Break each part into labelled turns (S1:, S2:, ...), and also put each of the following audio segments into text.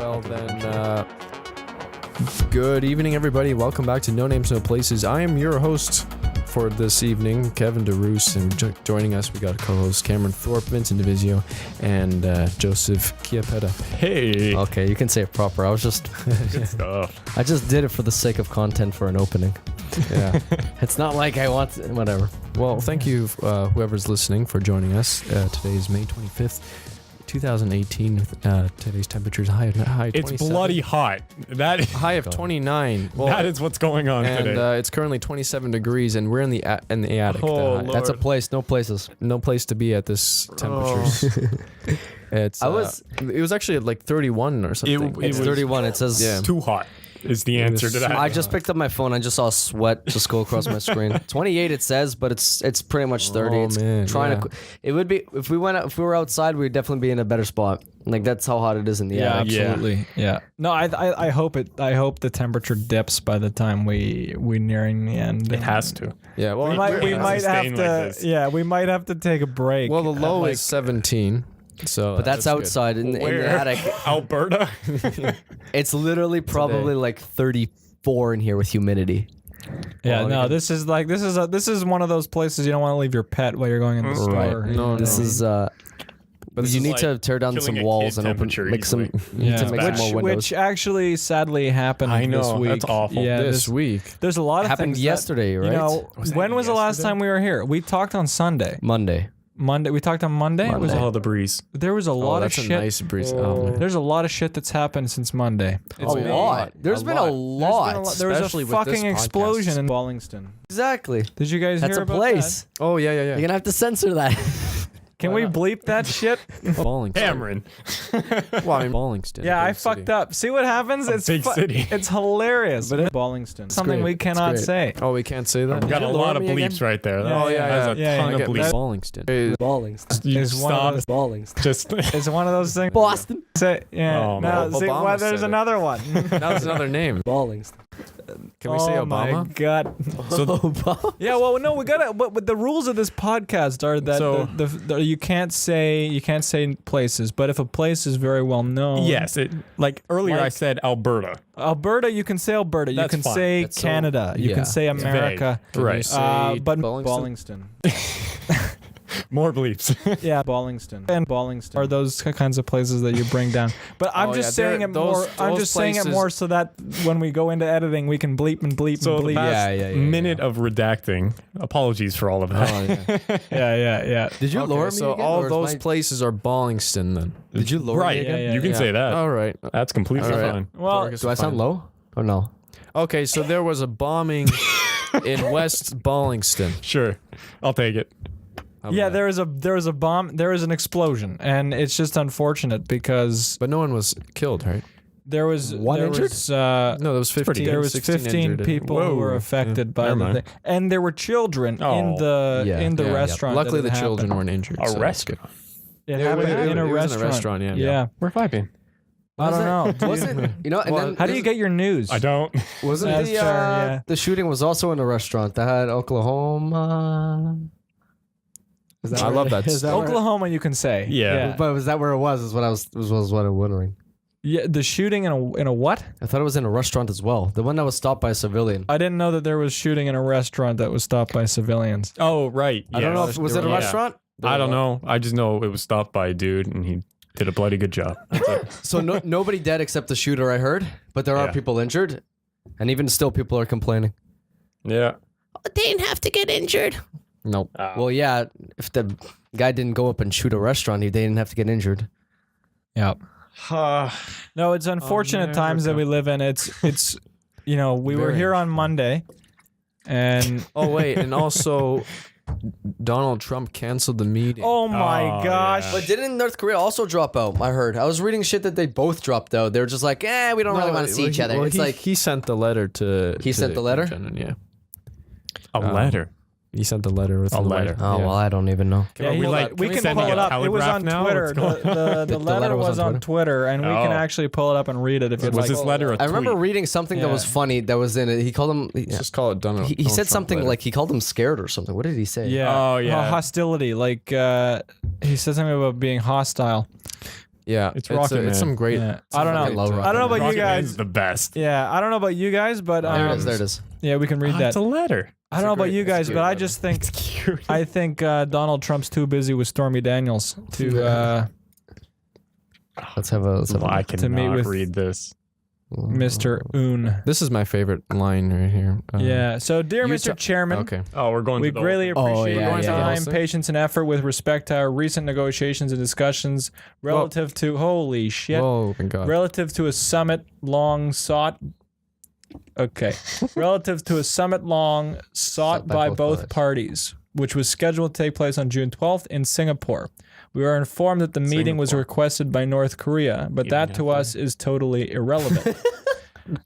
S1: Well then, good evening everybody. Welcome back to No Names No Places. I am your host for this evening, Kevin Reus, and joining us we got co-host Cameron Thorpe, Vincent DiVizio, and Joseph Chiappetta.
S2: Hey.
S3: Okay, you can say it proper. I was just
S2: Good stuff.
S3: I just did it for the sake of content for an opening.
S1: Yeah.
S3: It's not like I want to, whatever.
S1: Well, thank you whoever's listening for joining us. Today is May 25th. 2018 with today's temperatures high
S2: It's
S1: 27.
S2: bloody hot. That is,
S1: High of 29. Well,
S2: that is what's going on
S1: and
S2: today.
S1: it's currently 27 degrees, and we're in the attic.
S2: Oh,
S1: The-
S2: Lord.
S3: That's a place, no places.
S1: no place to be at this temperatures. It's.
S3: I was-
S1: It was actually at like 31 or something.
S2: It
S3: It's
S2: was
S3: 31. It says.
S1: Yeah.
S2: Too hot is the answer to that.
S3: I just picked up my phone. I just saw sweat just go across my screen. 28 it says, but it's pretty much 30.
S1: Oh,
S3: it's
S1: man,
S3: trying
S1: yeah.
S3: to. It would be if we were outside, we'd definitely be in a better spot. Like that's how hot it is in the
S4: Yeah,
S3: attic.
S4: absolutely. Yeah. No, I hope it. I hope the temperature dips by the time we nearing the end.
S2: It has to.
S1: Yeah. Well,
S4: We might
S2: We're
S4: have
S2: staying
S4: to.
S2: like this.
S4: Yeah, we might have to take a break.
S1: well, the low
S4: like,
S1: is 17. So,
S3: But that's
S1: good.
S3: outside in the
S2: Where?
S3: attic.
S2: Alberta?
S3: It's literally probably like 34 in here with humidity.
S4: Yeah,
S1: Well,
S4: no.
S1: you can-
S4: This is one of those places you don't want to leave your pet while you're going in the
S1: Right.
S4: store.
S1: No,
S3: This
S1: no.
S3: is
S1: But this
S3: you
S1: is
S3: need
S2: like
S3: to tear down some
S2: killing a
S3: walls
S2: kid
S3: and open
S2: temperature
S3: make some
S2: easily.
S4: Yeah,
S3: to make some more windows.
S4: which actually sadly happened
S2: I know,
S4: this week.
S2: that's awful.
S4: Yeah,
S1: this week.
S4: there's a lot of
S3: happened
S4: things that,
S3: yesterday, right?
S4: You know,
S2: Was that
S4: when was the last
S2: yesterday?
S4: time we were here? We talked on Sunday.
S3: Monday.
S4: We talked on Monday.
S3: Monday.
S4: Was
S2: Oh, the breeze.
S4: there was a
S1: Oh,
S4: lot of
S1: that's a
S4: shit.
S1: nice breeze. Oh, man.
S4: There's a lot of shit that's happened since Monday.
S3: A lot. There's been a lot.
S4: There was a
S1: especially with this
S4: fucking
S1: podcast.
S4: explosion in Baullingston.
S3: Exactly.
S4: Did you guys
S3: That's
S4: hear
S3: a
S4: about
S3: place.
S1: Oh, yeah.
S3: You're gonna have to censor that.
S4: that? Can we bleep that shit?
S1: Baullingston.
S2: Cameron.
S1: Well, I mean, Baullingston.
S4: Yeah, I
S1: big city.
S4: fucked up. See what happens? It's
S2: big city.
S4: It's hilarious. But Baullingston. Something
S1: great.
S4: we
S1: It's
S4: cannot
S1: great.
S4: say.
S1: Oh, we can't say that?
S2: We got
S3: you
S2: a
S3: lower
S2: lot of
S3: me
S2: bleeps
S3: again?
S2: right there.
S4: Yeah,
S2: Oh,
S4: yeah,
S2: There's a
S4: yeah,
S2: ton
S1: I
S2: of
S1: get
S2: bleeps.
S1: Baullingston.
S3: Baullingston.
S2: You
S4: Is one of
S2: stop.
S4: those-
S3: Baullingston.
S2: Just
S4: It's one of those things.
S3: Boston.
S4: Say, yeah.
S2: Oh,
S4: no,
S2: man.
S4: see,
S1: Obama
S4: well, there's
S1: said it.
S4: another one.
S1: That was another name.
S3: Baullingston.
S1: Can we say
S4: Oh my
S1: Obama?
S4: god.
S3: So
S4: Yeah, well, no, we gotta. But the rules of this podcast are that
S1: So-
S4: you can't say places. But if a place is very well known,
S2: yes, like earlier I
S4: Like-
S2: said Alberta.
S4: Alberta, you can say Alberta. You
S2: That's
S4: can
S2: fine.
S4: say
S1: That's so-
S4: Canada. You
S3: yeah,
S4: can say
S2: It's
S4: America.
S2: vague. Right.
S1: you say
S4: But
S1: Baullingston?
S4: Baullingston.
S2: More bleeps.
S4: Yeah, Baullingston and Baullingston are those kinds of places that you bring down. But I'm
S1: Oh,
S4: just
S1: yeah,
S4: saying
S1: they're-
S4: it more.
S1: those-
S4: I'm
S1: those
S4: just saying it
S1: places-
S4: more so that when we go into editing, we can bleep and bleep
S2: So
S4: and
S2: the
S4: bleep.
S2: past
S3: Yeah,
S2: minute of redacting. Apologies for all of that.
S1: Oh, yeah.
S4: Yeah.
S3: did you lower
S1: Okay,
S3: me
S1: so
S3: again,
S1: all
S3: or is
S1: those
S3: my-
S1: places are Baullingston then.
S3: Did you lower
S2: Right.
S3: me again?
S4: Yeah,
S2: You can
S4: yeah.
S2: say that.
S1: All right.
S2: That's completely
S1: All right.
S2: fine.
S4: Well,
S3: Do I sound low or no?
S1: Okay, so there was a bombing in West Baullingston.
S2: Sure. I'll take it.
S4: yeah, there is a bomb. There is an explosion, and it's just unfortunate because
S1: But no one was killed, right?
S4: there was
S3: One
S4: there
S3: injured?
S4: Was,
S1: No, there was 15.
S4: there was
S1: 16
S4: 15
S1: injured.
S4: people who were
S2: Whoa.
S4: affected by
S2: Never
S4: the
S2: mind.
S4: thing, and there were children in
S2: Oh.
S4: the
S3: Yeah.
S4: in the
S1: Yeah.
S4: restaurant.
S1: Luckily,
S4: that
S1: the
S4: it
S1: children
S4: happened.
S1: weren't injured.
S2: A
S1: so that's
S2: rescue.
S4: It
S1: Yeah,
S4: happened
S1: it
S4: in a
S1: was in a
S4: restaurant.
S1: restaurant, yeah.
S4: Yeah.
S2: Where have I been?
S4: I don't know.
S3: Was it? You know, and
S1: Well,
S3: then
S4: How do you get your news?
S2: I don't.
S3: wasn't
S4: That's
S3: the
S4: fair, yeah.
S3: the shooting was also in a restaurant that had Oklahoma. Is that
S1: I
S3: where-
S1: love that
S3: is
S1: stuff.
S3: where-
S4: Oklahoma, you can say.
S2: Yeah.
S3: But was that where it was? Is what I was what I'm wondering.
S4: Yeah, the shooting in a what?
S3: I thought it was in a restaurant as well. The one that was stopped by a civilian.
S4: I didn't know that there was shooting in a restaurant that was stopped by civilians.
S2: Oh, right.
S3: I don't know
S2: yes.
S3: if was it a
S2: Yeah.
S3: restaurant.
S2: I don't know. I just know it was stopped by a dude and he did a bloody good job. That's it.
S3: So nobody dead except the shooter. I heard, but there are
S2: Yeah.
S3: people injured, and even still, people are complaining.
S2: Yeah.
S3: They didn't have to get injured.
S1: Nope.
S3: Well, yeah, if the guy didn't go up and shoot a restaurant, they didn't have to get injured.
S4: Yeah. No, it's unfortunate times that we live in. It's we were
S1: Very
S4: here on Monday, and
S1: Oh, wait. And also, Donald Trump canceled the meeting.
S4: oh my
S2: Oh,
S4: gosh.
S2: yeah.
S3: But didn't North Korea also drop out? I heard. I was reading shit that they both dropped out. They're just like, we don't really want to see each other. It's like
S1: he sent the letter to.
S3: He sent the letter?
S1: Kim Jong-un, yeah.
S2: A letter.
S1: He sent the letter with
S2: A
S1: the
S2: letter.
S3: oh
S1: yeah.
S3: well, I don't even know.
S4: Yeah,
S2: we like-
S4: we
S2: can we
S4: can
S2: send
S4: pull
S2: you
S4: it
S2: a
S4: up. It was
S2: telegraph
S4: on
S2: now?
S4: Twitter.
S2: What's going
S4: The letter was on Twitter, and we can
S2: Oh.
S4: actually pull it up and read it if you'd
S2: Was
S4: like.
S2: this letter a
S3: I remember
S2: tweet?
S3: reading something that was
S4: Yeah.
S3: funny that was in it. He called him.
S1: Let's just call it Donald.
S3: He
S1: Donald
S3: said
S1: Trump
S3: something
S1: letter.
S3: like he called him scared or something. What did he say?
S4: Yeah.
S2: Oh, yeah.
S4: Hostility. Like he said something about being hostile.
S1: Yeah,
S2: It's Rocket Man.
S1: It's some great.
S4: Yeah. I don't know.
S3: fucking love
S4: I don't know about
S2: Rocket
S4: you
S2: Man's
S4: guys.
S2: the best.
S4: Yeah, I don't know about you guys, but
S3: There it is. There it is.
S4: yeah, we can read that.
S2: It's a letter.
S4: I don't know about you guys,
S3: cute
S4: but I
S3: letter.
S4: just think
S2: It's cute.
S4: I think Donald Trump's too busy with Stormy Daniels to
S3: Let's have a.
S2: Well, I
S4: to meet
S2: cannot
S4: with-
S2: read this.
S4: Mr. Un.
S1: This is my favorite line right here.
S4: Yeah. So, dear
S1: you
S4: Mr.
S1: ta-
S4: Chairman,
S1: Okay.
S2: Oh, we're going
S4: we
S2: to the
S4: greatly
S2: whole thing.
S4: appreciate
S3: yeah,
S4: your
S3: yeah.
S4: time,
S1: Thing?
S4: patience, and effort with respect to our recent negotiations and discussions relative to holy shit,
S1: Oh my God.
S4: relative to a summit long sought. Okay, relative to a summit long sought by both parties, which was scheduled to take place on June 12th in Singapore. We are informed that the meeting was requested by North Korea, but that to us is totally irrelevant.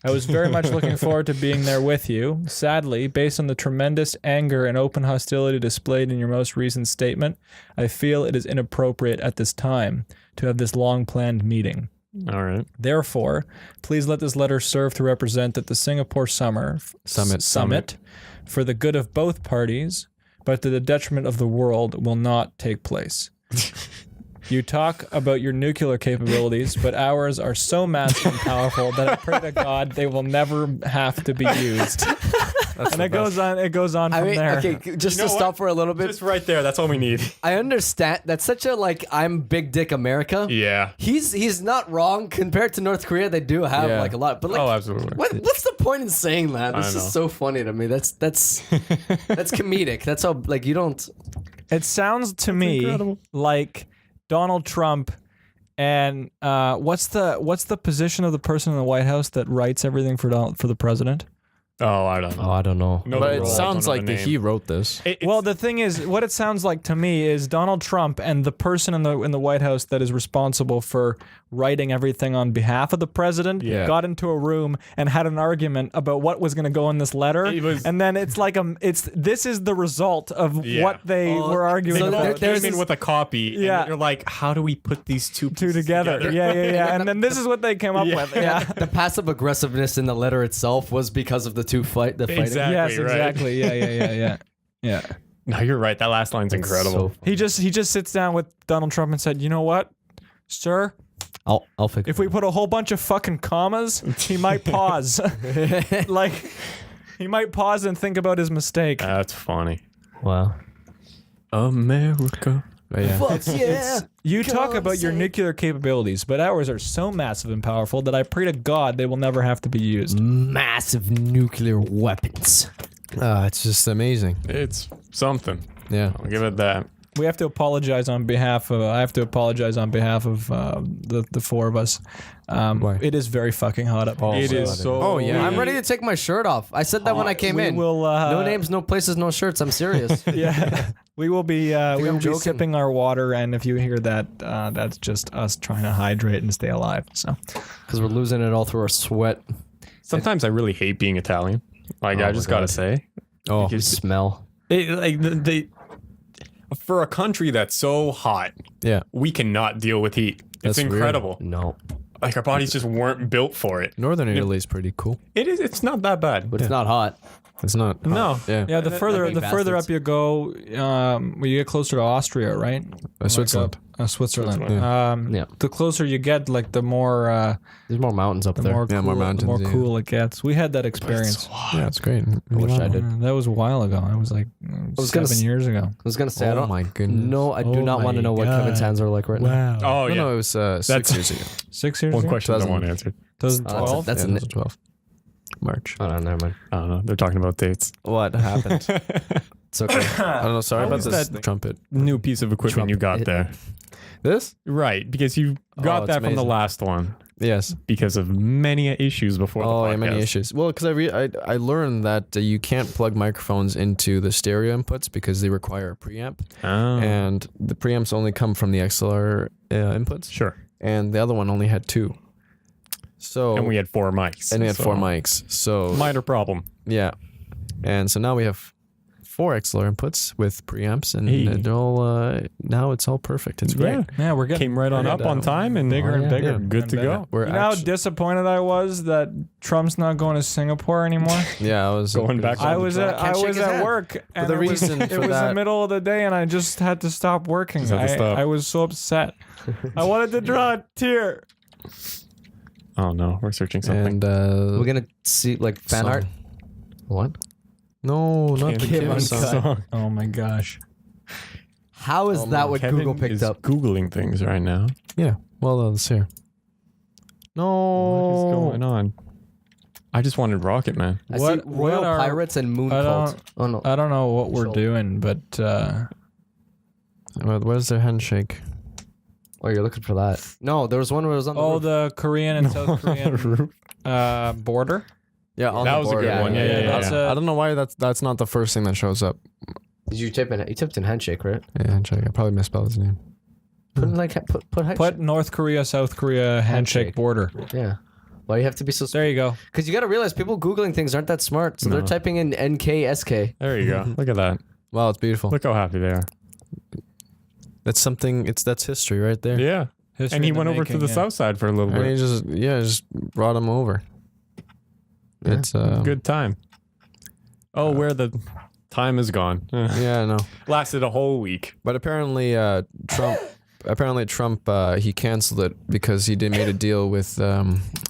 S4: I was very much looking forward to being there with you. Sadly, based on the tremendous anger and open hostility displayed in your most recent statement, I feel it is inappropriate at this time to have this long-planned meeting.
S2: All right.
S4: Therefore, please let this letter serve to represent that the Singapore Summit for the good of both parties, but to the detriment of the world, will not take place. You talk about your nuclear capabilities, but ours are so massive and powerful that I pray to God they will never have to be used. And it goes on. It goes on
S3: I
S4: from
S3: mean,
S4: there.
S3: okay, just
S2: You know
S3: to stop
S2: what?
S3: for a little bit.
S2: Just right there. That's all we need.
S3: I understand. That's such a I'm big dick America.
S2: Yeah.
S3: He's not wrong compared to North Korea. They do have
S1: Yeah.
S3: like a lot, but like,
S2: Oh, absolutely.
S3: what's the point in saying that?
S2: I
S3: This
S2: know.
S3: is so funny to me. That's comedic. That's how you don't.
S4: It sounds to me
S2: incredible.
S4: like Donald Trump and what's the position of the person in the White House that writes everything for the president?
S2: Oh, I don't know.
S3: I don't know.
S2: No,
S1: But
S2: the
S1: it
S2: role,
S1: sounds
S2: don't know
S1: like
S2: the
S1: that
S2: name.
S1: he wrote this.
S4: Well, the thing is, what it sounds like to me is Donald Trump and the person in the White House that is responsible for writing everything on behalf of the president
S1: Yeah.
S4: got into a room and had an argument about what was going to go in this letter,
S2: It was-
S4: and then it's like this is the result of
S2: Yeah.
S4: what they were arguing
S3: so
S4: about.
S3: there-
S2: They
S3: there's
S2: came in
S3: this-
S2: with a copy.
S4: Yeah.
S2: And you're like, how do we put these two
S4: two
S2: pieces
S4: together. Yeah. And then this is what they came up with. Yeah.
S3: The passive aggressiveness in the letter itself was because of the fighting.
S2: Exactly.
S4: Yes,
S2: right.
S4: exactly. Yeah.
S2: No, you're right. That last line's incredible.
S3: So-
S4: He just sits down with Donald Trump and said, "You know what, sir?
S3: I'll fix.
S4: If we put a whole bunch of fucking commas, he might pause. Like, he might pause and think about his mistake."
S2: That's funny.
S3: Wow.
S2: America.
S1: But yeah.
S3: Fuck yeah.
S4: You talk about your nuclear capabilities, but ours are so massive and powerful that I pray to God they will never have to be used.
S3: Massive nuclear weapons.
S1: It's just amazing.
S2: It's something.
S1: Yeah.
S2: I'll give it that.
S4: We have to apologize on behalf of. I have to apologize on behalf of the four of us.
S1: Why?
S4: It is very fucking hot up.
S2: It
S4: here.
S2: is so.
S1: Oh, yeah.
S3: I'm ready to take my shirt off. I said that when I came
S4: We
S3: in.
S4: will.
S3: No names, no places, no shirts. I'm serious.
S4: Yeah, we will be. We will be
S3: joking.
S4: sipping our water, and if you hear that, that's just us trying to hydrate and stay alive. So.
S3: Because we're losing it all through our sweat.
S2: Sometimes I really hate being Italian. Like, I just gotta say.
S1: Oh,
S3: You smell.
S2: They for a country that's so hot,
S1: yeah.
S2: we cannot deal with heat.
S1: That's
S2: It's
S1: weird.
S2: incredible.
S3: No.
S2: Like, our bodies just weren't built for it.
S1: Northern Italy is pretty cool.
S2: It is. It's not that bad.
S3: But it's not hot.
S1: It's not.
S2: No.
S1: Yeah.
S4: Yeah, the further
S3: big
S4: further
S3: bastards.
S4: up you go, when you get closer to Austria, right?
S1: Switzerland.
S4: Switzerland.
S2: Switzerland.
S3: Yeah.
S4: The closer you get, like the more
S3: There's more mountains up there.
S4: more
S1: Yeah,
S4: cool,
S1: more
S4: the
S1: mountains,
S4: more
S1: yeah.
S4: cool it gets. We had that experience.
S1: Yeah, it's great.
S3: I wish I did.
S4: That was a while ago. I was like
S3: was gonna
S4: 7 years ago.
S3: I was going to say, I
S1: Oh
S3: don't.
S1: my goodness.
S3: No, I do
S4: Oh
S3: not want to
S4: my
S3: know what
S4: God.
S3: Kevin's hands are like right now.
S2: Oh,
S1: No,
S2: yeah.
S1: no, it was 6
S2: That's-
S1: years ago.
S4: 6 years
S2: One
S4: ago?
S2: question I
S1: 2000.
S2: want answered.
S4: 2012?
S3: That's
S1: yeah,
S3: a-
S1: 2012. March.
S3: Oh, no, never mind.
S2: I don't know. They're talking about dates.
S1: What happened?
S3: It's okay.
S1: I don't know. Sorry
S2: How
S1: about
S2: is
S1: this
S2: that-
S1: trumpet.
S2: New piece of equipment you got there.
S1: This?
S2: Right, because you got
S1: it's
S2: that from the
S1: amazing.
S2: last one
S1: Yes.
S2: because of many issues before the
S1: Oh,
S2: podcast.
S1: yeah, many issues. Well, because I learned that you can't plug microphones into the stereo inputs because they require a preamp,
S2: Oh.
S1: and the preamps only come from the XLR inputs,
S2: Sure.
S1: and the other one only had 2. So
S2: And we had 4 mics.
S1: four
S2: so
S1: mics. So
S2: Minor problem.
S1: yeah, and so now we have 4 XLR inputs with preamps, and
S2: Hey.
S1: it all now it's all perfect. It's great.
S4: Yeah, we're getting
S2: Came right on up on time and
S4: bigger and bigger.
S1: Yeah.
S2: Good to go.
S1: We're
S4: You know how
S1: actu-
S4: disappointed I was that Trump's not going to Singapore anymore?
S1: yeah, I was
S2: Going back
S4: I
S2: on the
S4: was
S2: track.
S4: at, I
S3: Can't shake
S4: was
S3: his
S4: at
S3: hand.
S4: work, and
S1: the
S4: it was,
S1: reason
S4: it
S1: for
S4: was the
S1: that-
S4: middle of the day, and I just had to stop working.
S2: Just had to stop.
S4: I was so upset. I wanted to draw a tear.
S2: Oh no, we're searching something.
S1: And
S3: We're gonna see like fan
S1: song.
S3: art. What?
S1: No, not the
S2: Kevin
S1: Kevin song.
S2: song.
S4: Oh my gosh.
S3: How is that what
S2: Kevin
S3: Google picked
S2: is
S3: up?
S2: Googling things right now.
S1: Yeah, well, let's hear. No,
S2: What is going on? I just wanted Rocket Man.
S3: I see
S4: What
S3: Royal
S4: are-
S3: Pirates and Moon
S4: I
S3: Cult. Oh no.
S4: I don't know what we're
S3: Sure.
S4: doing, but
S1: Where's their handshake?
S3: Oh, you're looking for that? No, there was one where it was on the roof.
S4: the Korean and South Korean border.
S1: Yeah, on
S2: That
S1: the
S2: was a
S1: border.
S2: good one.
S4: yeah,
S1: That's
S4: yeah.
S1: I don't know why that's not the first thing that shows up.
S3: Did you type in? You typed in handshake, right?
S1: Yeah, handshake. I probably misspelled his name.
S3: Put in like put handshake.
S4: Put North Korea, South Korea handshake
S3: Handshake.
S4: border.
S3: Yeah. Why do you have to be so?
S4: There you go.
S3: Because you got to realize people googling things aren't that smart, so
S2: No.
S3: they're typing in NKSK.
S2: There you go. Look at that.
S1: Wow, it's beautiful.
S2: Look how happy they are.
S1: That's something. That's history right there.
S2: Yeah.
S4: History
S2: And he
S4: in the
S2: went over
S4: making,
S2: to the
S4: yeah.
S2: south side for a little
S1: And
S2: bit.
S1: he just brought him over.
S3: Yeah.
S1: It's
S2: Good time. Oh, where the time is gone.
S1: Yeah, I know.
S2: Lasted a whole week.
S1: But apparently, Trump he canceled it because he made a deal with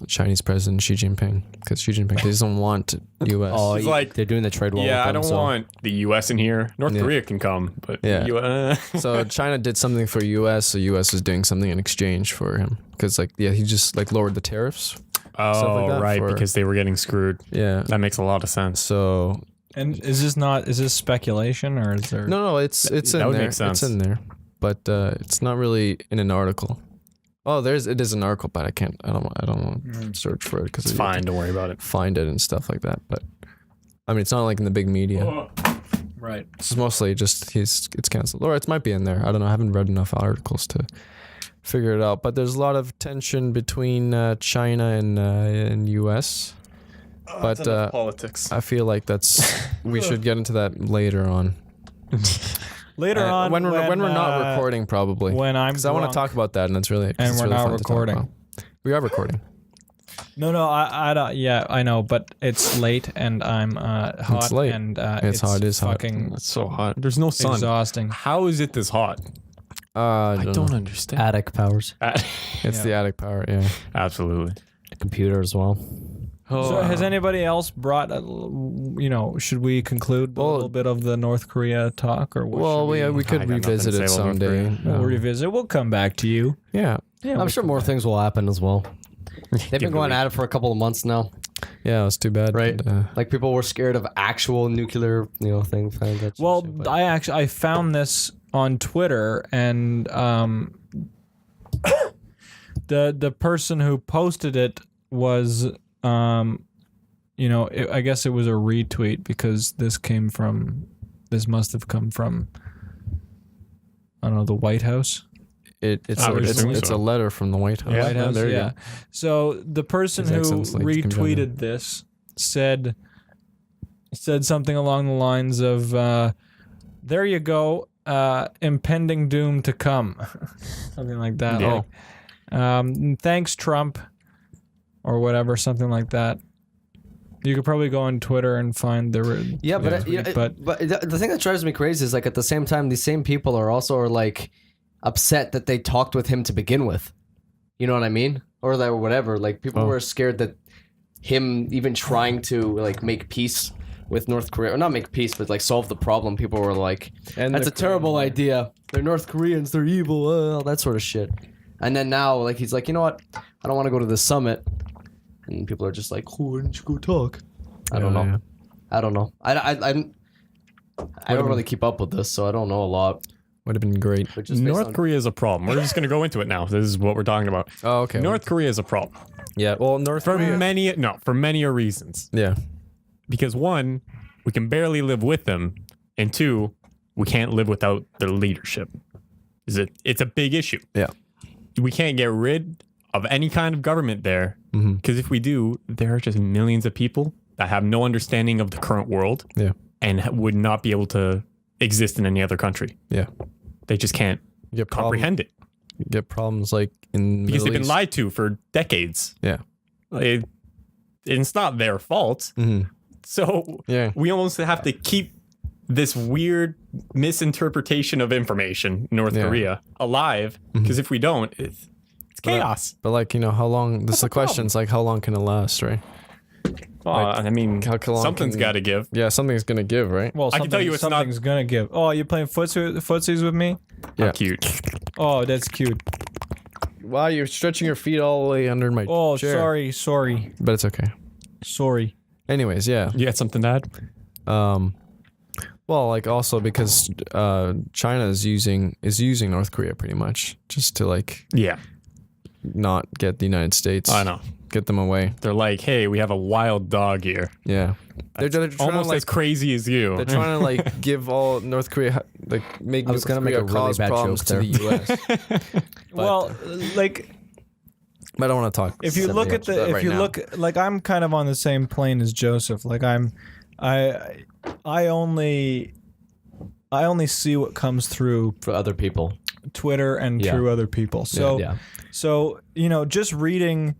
S1: Chinese President Xi Jinping because Xi Jinping doesn't want U.S.
S3: Oh,
S2: It's like-
S3: they're doing the trade war.
S2: Yeah,
S3: with
S2: I
S3: them,
S2: don't
S3: so.
S2: want the U.S. in here. North
S1: Yeah.
S2: Korea can come, but
S1: Yeah.
S2: So
S1: So China did something for U.S. So U.S. is doing something in exchange for him because he just lowered the tariffs.
S2: oh,
S1: that
S2: right,
S1: for-
S2: because they were getting screwed.
S1: Yeah.
S2: That makes a lot of sense.
S1: So
S4: And is this speculation or is there?
S1: no, it's in
S2: That would
S1: there.
S2: make sense.
S1: It's in there, but it's not really in an article. Oh, it is an article, but I don't want to search for it because
S2: It's fine. Don't worry about it.
S1: find it and stuff like that. But I mean, it's not like in the big media.
S4: Right.
S1: It's mostly just it's canceled, or it might be in there. I don't know. I haven't read enough articles to figure it out. But there's a lot of tension between China and U.S. But
S2: politics.
S1: I feel like we should get into that later on.
S4: Later on,
S1: when we're not recording, probably.
S4: when I'm
S1: Because I want to talk about that, and it's really
S4: And
S1: it's
S4: we're
S1: really
S4: not
S1: fun to talk
S4: recording.
S1: about. We are recording.
S4: No, I don't. Yeah, I know, but it's late and I'm hot.
S1: It's late.
S4: And
S1: It's hot, it is hot.
S4: fucking
S2: It's so hot. There's no sun.
S4: exhausting.
S2: How is it this hot?
S1: I don't know.
S2: understand.
S3: Attic powers,
S1: It's
S4: Yeah.
S1: the attic power. Yeah.
S2: Absolutely.
S3: the computer as well.
S4: So has anybody else brought? Should we conclude a
S1: Well-
S4: little bit of the North Korea talk, or what
S1: Well,
S4: should
S1: we
S2: I
S1: could
S2: got nothing to
S1: revisit
S2: say
S1: it
S2: about North
S1: someday.
S2: Korea.
S4: we'll revisit? We'll come back to you.
S1: Yeah.
S4: Yeah,
S3: I'm sure more things will happen as well. They've
S2: Give
S3: been
S2: it
S3: going
S2: a
S3: at it for a couple of months now.
S1: Yeah, it was too bad.
S3: Right.
S1: but,
S3: Like people were scared of actual nuclear, thing.
S4: Well, I found this on Twitter, and the person who posted it was I guess it was a retweet because this must have come from I don't know, the White House.
S1: it's
S2: I would assume
S1: it's
S2: so.
S1: a letter from the White House.
S2: Yeah,
S4: White House,
S2: there you
S4: yeah.
S2: go.
S4: So the person
S1: His
S4: who
S1: Excellency, Kim Jong-un.
S4: retweeted this said something along the lines of, "There you go, impending doom to come," something like that.
S2: Yeah.
S4: Thanks, Trump, or whatever, something like that. You could probably go on Twitter and find the tweet,
S3: but the thing that drives me crazy is like at the same time, these same people are like upset that they talked with him to begin with. You know what I mean? Or that whatever. Like people were scared that him even trying to like make peace with North Korea, or not make peace, but like solve the problem. People were like,
S1: And
S3: "That's
S1: the
S3: a terrible idea. They're North Koreans. They're evil. All that sort of shit." And then now, like he's like, "You know what? I don't want to go to the summit." And people are just like, "Oh, why didn't you go talk?" I don't know.
S1: Yeah.
S3: I don't know. I don't really keep up with this, so I don't know a lot.
S1: Would have been great.
S3: But just based
S2: North
S3: on-
S2: Korea is a problem. We're just going to go into it now. This is what we're talking about.
S1: Oh, okay.
S2: North Korea is a problem
S1: Yeah. Well, North
S2: for
S1: Korea.
S2: many reasons.
S1: Yeah.
S2: Because one, we can barely live with them, and two, we can't live without their leadership. It's a big issue.
S1: Yeah.
S2: We can't get rid of any kind of government there, because if we do, there are just millions of people that have no understanding of the current world.
S1: Yeah.
S2: and would not be able to exist in any other country.
S1: Yeah.
S2: They just can't
S1: You get
S2: comprehend it
S1: You get problems like in
S2: because
S1: Middle
S2: they've been
S1: East.
S2: lied to for decades.
S1: Yeah.
S2: It's not their fault.
S1: Mhm.
S2: So
S1: Yeah.
S2: we almost have to keep this weird misinterpretation of information, North
S1: Yeah.
S2: Korea, alive. Because if we don't, it's chaos.
S1: But like, how long? This is the
S2: the problem?
S1: question. It's like, how long can it last, right?
S2: I mean,
S1: how long
S2: something's
S1: can-
S2: got to give.
S1: Yeah, something's gonna give, right?
S4: Well,
S2: I can tell you it's not-
S4: something's gonna give. Oh, you playing footsies with me?
S1: Yeah.
S2: Cute.
S4: Oh, that's cute.
S1: Wow, you're stretching your feet all the way under my
S4: Oh,
S1: chair.
S4: sorry.
S1: But it's okay.
S4: Sorry.
S1: Anyways, yeah.
S2: You got something to add?
S1: Well, like also because China is using North Korea pretty much just to like
S2: Yeah,
S1: not get the United States.
S2: I know.
S1: Get them away.
S2: They're like, hey, we have a wild dog here.
S1: Yeah. They're trying
S2: Almost
S1: to, like,
S2: as crazy as you.
S1: they're trying to like give all North Korea like make
S3: I was
S1: North
S3: gonna make
S1: Korea
S3: a really
S1: cause
S3: bad
S1: problems
S3: joke
S1: to the US.
S4: Well, like
S1: But I don't want to talk.
S4: if you look at the
S1: that
S4: if
S1: right
S4: you
S1: now.
S4: look like I'm kind of on the same plane as Joseph. Like I only see what comes through
S3: For other people.
S4: Twitter and
S3: Yeah.
S4: through other people. So
S3: Yeah.
S4: so just reading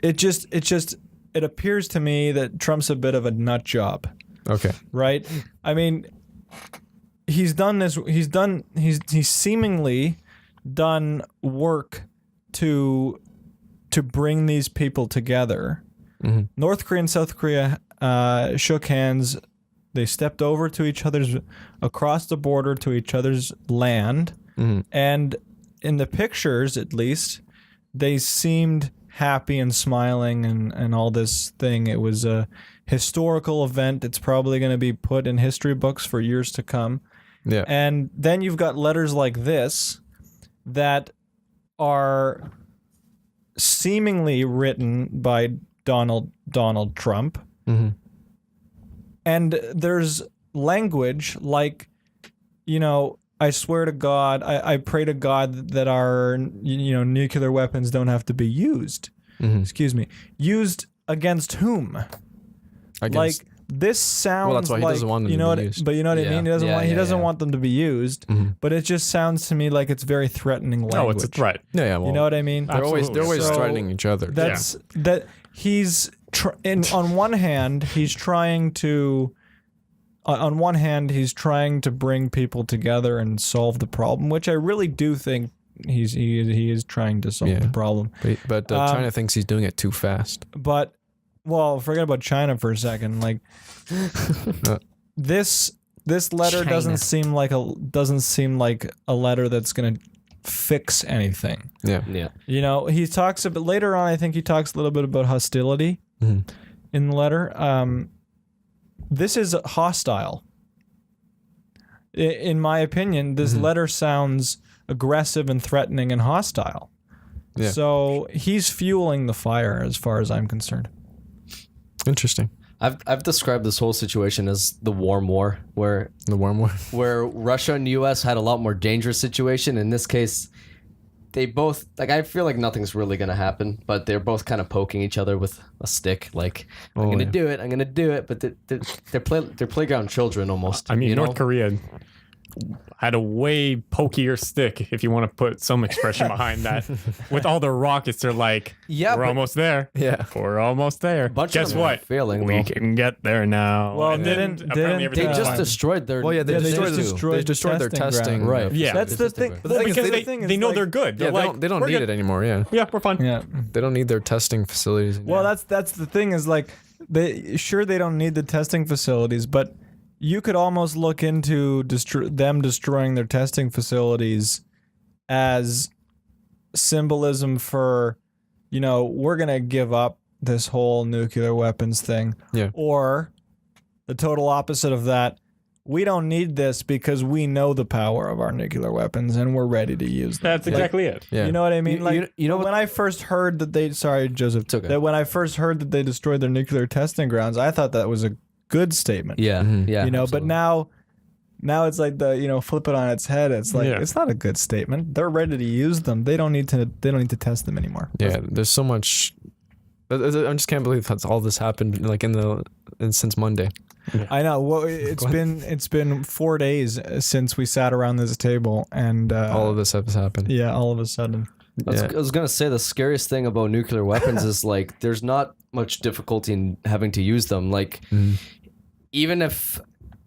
S4: it appears to me that Trump's a bit of a nut job,
S1: Okay.
S4: right? I mean, he's seemingly done work to bring these people together.
S1: Mhm.
S4: North Korea and South Korea shook hands. They stepped over to each other's across the border to each other's land,
S1: Mhm.
S4: and in the pictures, at least, they seemed happy and smiling and all this thing. It was a historical event. It's probably going to be put in history books for years to come.
S1: Yeah.
S4: And then you've got letters like this that are seemingly written by Donald Trump.
S1: Mhm.
S4: And there's language like, I swear to God, I pray to God that our, nuclear weapons don't have to be used.
S1: Mhm.
S4: Excuse me. Used against whom?
S1: I guess.
S4: Like, this sounds
S1: that's why he
S4: like,
S1: doesn't want them
S4: you
S1: to
S4: know
S1: be
S4: what,
S1: used.
S4: but you know what I
S3: Yeah.
S4: mean? He doesn't
S3: Yeah,
S4: want, he
S3: yeah,
S4: doesn't
S3: yeah.
S4: want them to be used,
S1: Mhm.
S4: but it just sounds to me like it's very threatening language.
S2: No, it's a threat.
S1: Yeah, well,
S4: You know what I mean?
S1: they're always
S2: Absolutely.
S4: So
S1: threatening each other.
S4: That's that he's on one hand he's trying to bring people together and solve the problem, which I really do think he is trying to solve
S1: Yeah.
S4: the problem.
S1: But China thinks he's doing it too fast.
S4: But forget about China for a second. Like this letter
S3: China.
S4: doesn't seem like a letter that's going to fix anything.
S1: Yeah.
S3: Yeah.
S4: He talks a bit later on. I think he talks a little bit about hostility
S1: Mhm.
S4: in the letter. This is hostile. In my opinion, this letter sounds aggressive and threatening and hostile.
S1: Yeah.
S4: So he's fueling the fire, as far as I'm concerned.
S1: Interesting.
S3: I've described this whole situation as the warm war, where
S1: The warm war.
S3: Russia and U.S. had a lot more dangerous situation. In this case, they both I feel like nothing's really gonna happen, but they're both kind of poking each other with a stick. Like I'm gonna do it, but they're playground children almost.
S2: I mean,
S3: you know?
S2: North Korea had a way pokier stick, if you want to put some expression behind that. With all the rockets, they're like,
S3: Yeah,
S2: we're
S3: but-
S2: almost there.
S1: Yeah.
S2: We're almost there.
S3: bunch of
S2: Guess
S3: them are
S2: what?
S3: failing,
S2: we
S3: though.
S2: can get there now.
S4: Well,
S2: And then
S4: didn't-
S2: apparently
S4: didn't
S3: They
S2: everything's
S3: just
S2: fine.
S3: destroyed their.
S1: Well, yeah, they
S4: Yeah, they
S1: destroyed,
S4: just
S1: they destroyed their testing.
S3: ground.
S1: Right.
S2: Yeah.
S4: That's the thing.
S1: But the thing is,
S2: because
S1: they-
S2: they know they're good. They're
S1: Yeah,
S2: like,
S1: they don't
S2: we're
S1: need
S2: good.
S1: it anymore. Yeah.
S2: Yeah, we're fine.
S4: Yeah.
S1: They don't need their testing facilities.
S4: Well, that's the thing is like they don't need the testing facilities, but you could almost look into them destroying their testing facilities as symbolism for, we're gonna give up this whole nuclear weapons thing.
S1: Yeah.
S4: Or the total opposite of that. We don't need this because we know the power of our nuclear weapons and we're ready to use them.
S2: That's exactly it.
S1: Yeah.
S4: You know what I mean?
S3: You know what-
S4: when I first heard that they, sorry, Joseph,
S3: okay.
S4: that when I first heard that they destroyed their nuclear testing grounds, I thought that was a good statement.
S3: Yeah,
S1: Mhm.
S3: yeah.
S4: But
S3: absolutely.
S4: now it's like flip it on its head. It's like,
S2: Yeah.
S4: it's not a good statement. They're ready to use them. They don't need to test them anymore.
S1: Yeah, there's so much. I just can't believe that's all this happened like since Monday.
S4: I know. Well, it's been 4 days since we sat around this table, and
S1: All of this has happened.
S4: yeah, all of a sudden.
S1: Yeah.
S3: I was gonna say the scariest thing about nuclear weapons is like there's not much difficulty in having to use them. Like even if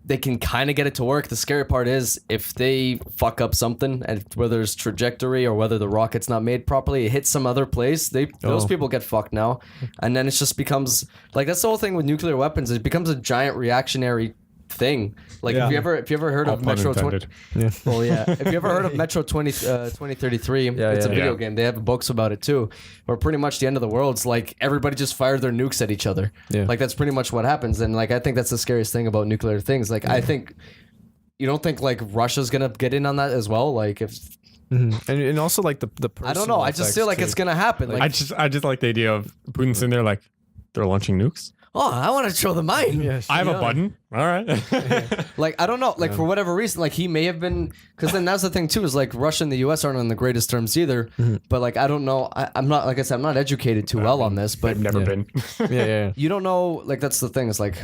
S3: they can kind of get it to work, the scary part is if they fuck up something, and whether it's trajectory or whether the rocket's not made properly, it hits some other place. Those people get fucked now, and then it just becomes like that's the whole thing with nuclear weapons. It becomes a giant reactionary thing. Like
S4: Yeah.
S3: if you ever heard of
S2: Pun
S3: Metro 20,
S2: intended.
S1: Yeah.
S3: well, yeah. If you ever heard of Metro 2033, it's a
S1: yeah.
S3: video game. They have books about it too, where pretty much the end of the world's like everybody just fired their nukes at each other.
S1: Yeah.
S3: Like that's pretty much what happens. And like I think that's the scariest thing about nuclear things. Like I think you don't think like Russia's gonna get in on that as well. Like if
S1: And also like the
S3: I don't know, I just feel like it's gonna happen. Like
S2: I just like the idea of Putin sitting there like they're launching nukes.
S3: oh, I want to show the mine.
S2: I have a button. All right.
S3: Like I don't know, like for whatever reason, like he may have been, because then that's the thing too is like Russia and the U.S. aren't on the greatest terms either. But like I don't know, I'm not, like I said, I'm not educated too well on this, but
S2: I've never been.
S1: Yeah.
S3: you don't know, like that's the thing. It's like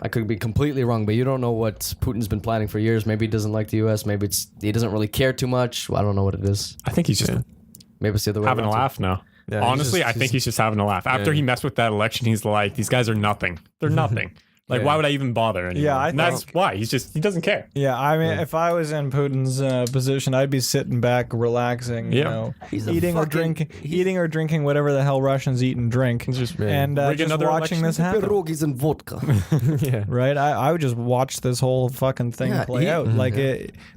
S3: I could be completely wrong, but you don't know what Putin's been planning for years. Maybe he doesn't like the U.S. Maybe he doesn't really care too much. Well, I don't know what it is.
S2: I think he's just
S3: Maybe it's the other way
S2: having a
S3: around, too.
S2: laugh now.
S1: Yeah, he's
S2: Honestly,
S1: just-
S2: I think he's just having a laugh. After he messed with that election, he's like, these guys are nothing. They're nothing. Like, why would I even bother anymore?
S4: Yeah,
S2: And that's why. He doesn't care.
S4: Yeah, I mean, if I was in Putin's position, I'd be sitting back, relaxing, you know,
S3: He's a
S4: eating or drinking whatever the hell Russians eat and drink, and just
S2: rig another
S4: watching
S2: election.
S4: this happen.
S3: Pierogies and vodka.
S1: Yeah.
S4: Right, I would just watch this whole fucking thing
S3: Yeah,
S4: play out. Like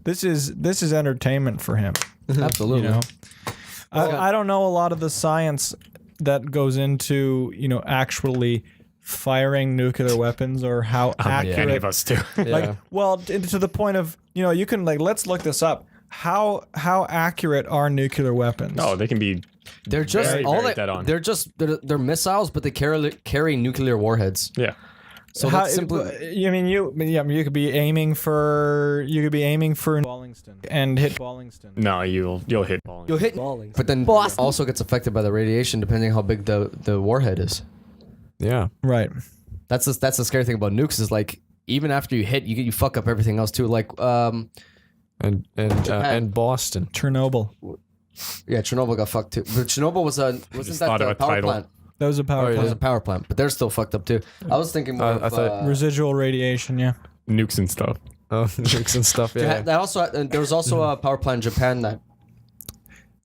S4: this is entertainment for him.
S3: Absolutely.
S4: You know, I don't know a lot of the science that goes into actually firing nuclear weapons or how accurate.
S2: Any of us do.
S4: Like, well, to the point of you can like let's look this up. How accurate are nuclear weapons?
S2: No, they can be.
S3: They're just
S2: Very,
S3: all
S2: very
S3: that.
S2: dead on.
S3: They're missiles, but they carry nuclear warheads.
S2: Yeah.
S3: So
S4: How,
S3: that's simply.
S4: you could be aiming for Baullingston and hit Baullingston.
S2: No, you'll hit balling.
S3: You'll hit, but then also gets affected by the radiation depending on how big the warhead is.
S1: Yeah.
S4: Right.
S3: That's the scary thing about nukes is like even after you hit, you fuck up everything else too. Like
S1: And Boston.
S4: Chernobyl.
S3: yeah, Chernobyl got fucked too. But Chernobyl wasn't
S2: thought
S3: that
S2: of
S3: the
S2: a
S3: power
S2: title.
S3: plant?
S4: That was a power
S3: It was a
S4: plant.
S3: power plant, but they're still fucked up too. I was thinking more
S1: I
S3: of,
S1: thought
S4: Residual radiation. Yeah.
S2: Nukes and stuff.
S1: Oh, nukes and stuff. Yeah.
S3: that also there was also a power plant in Japan that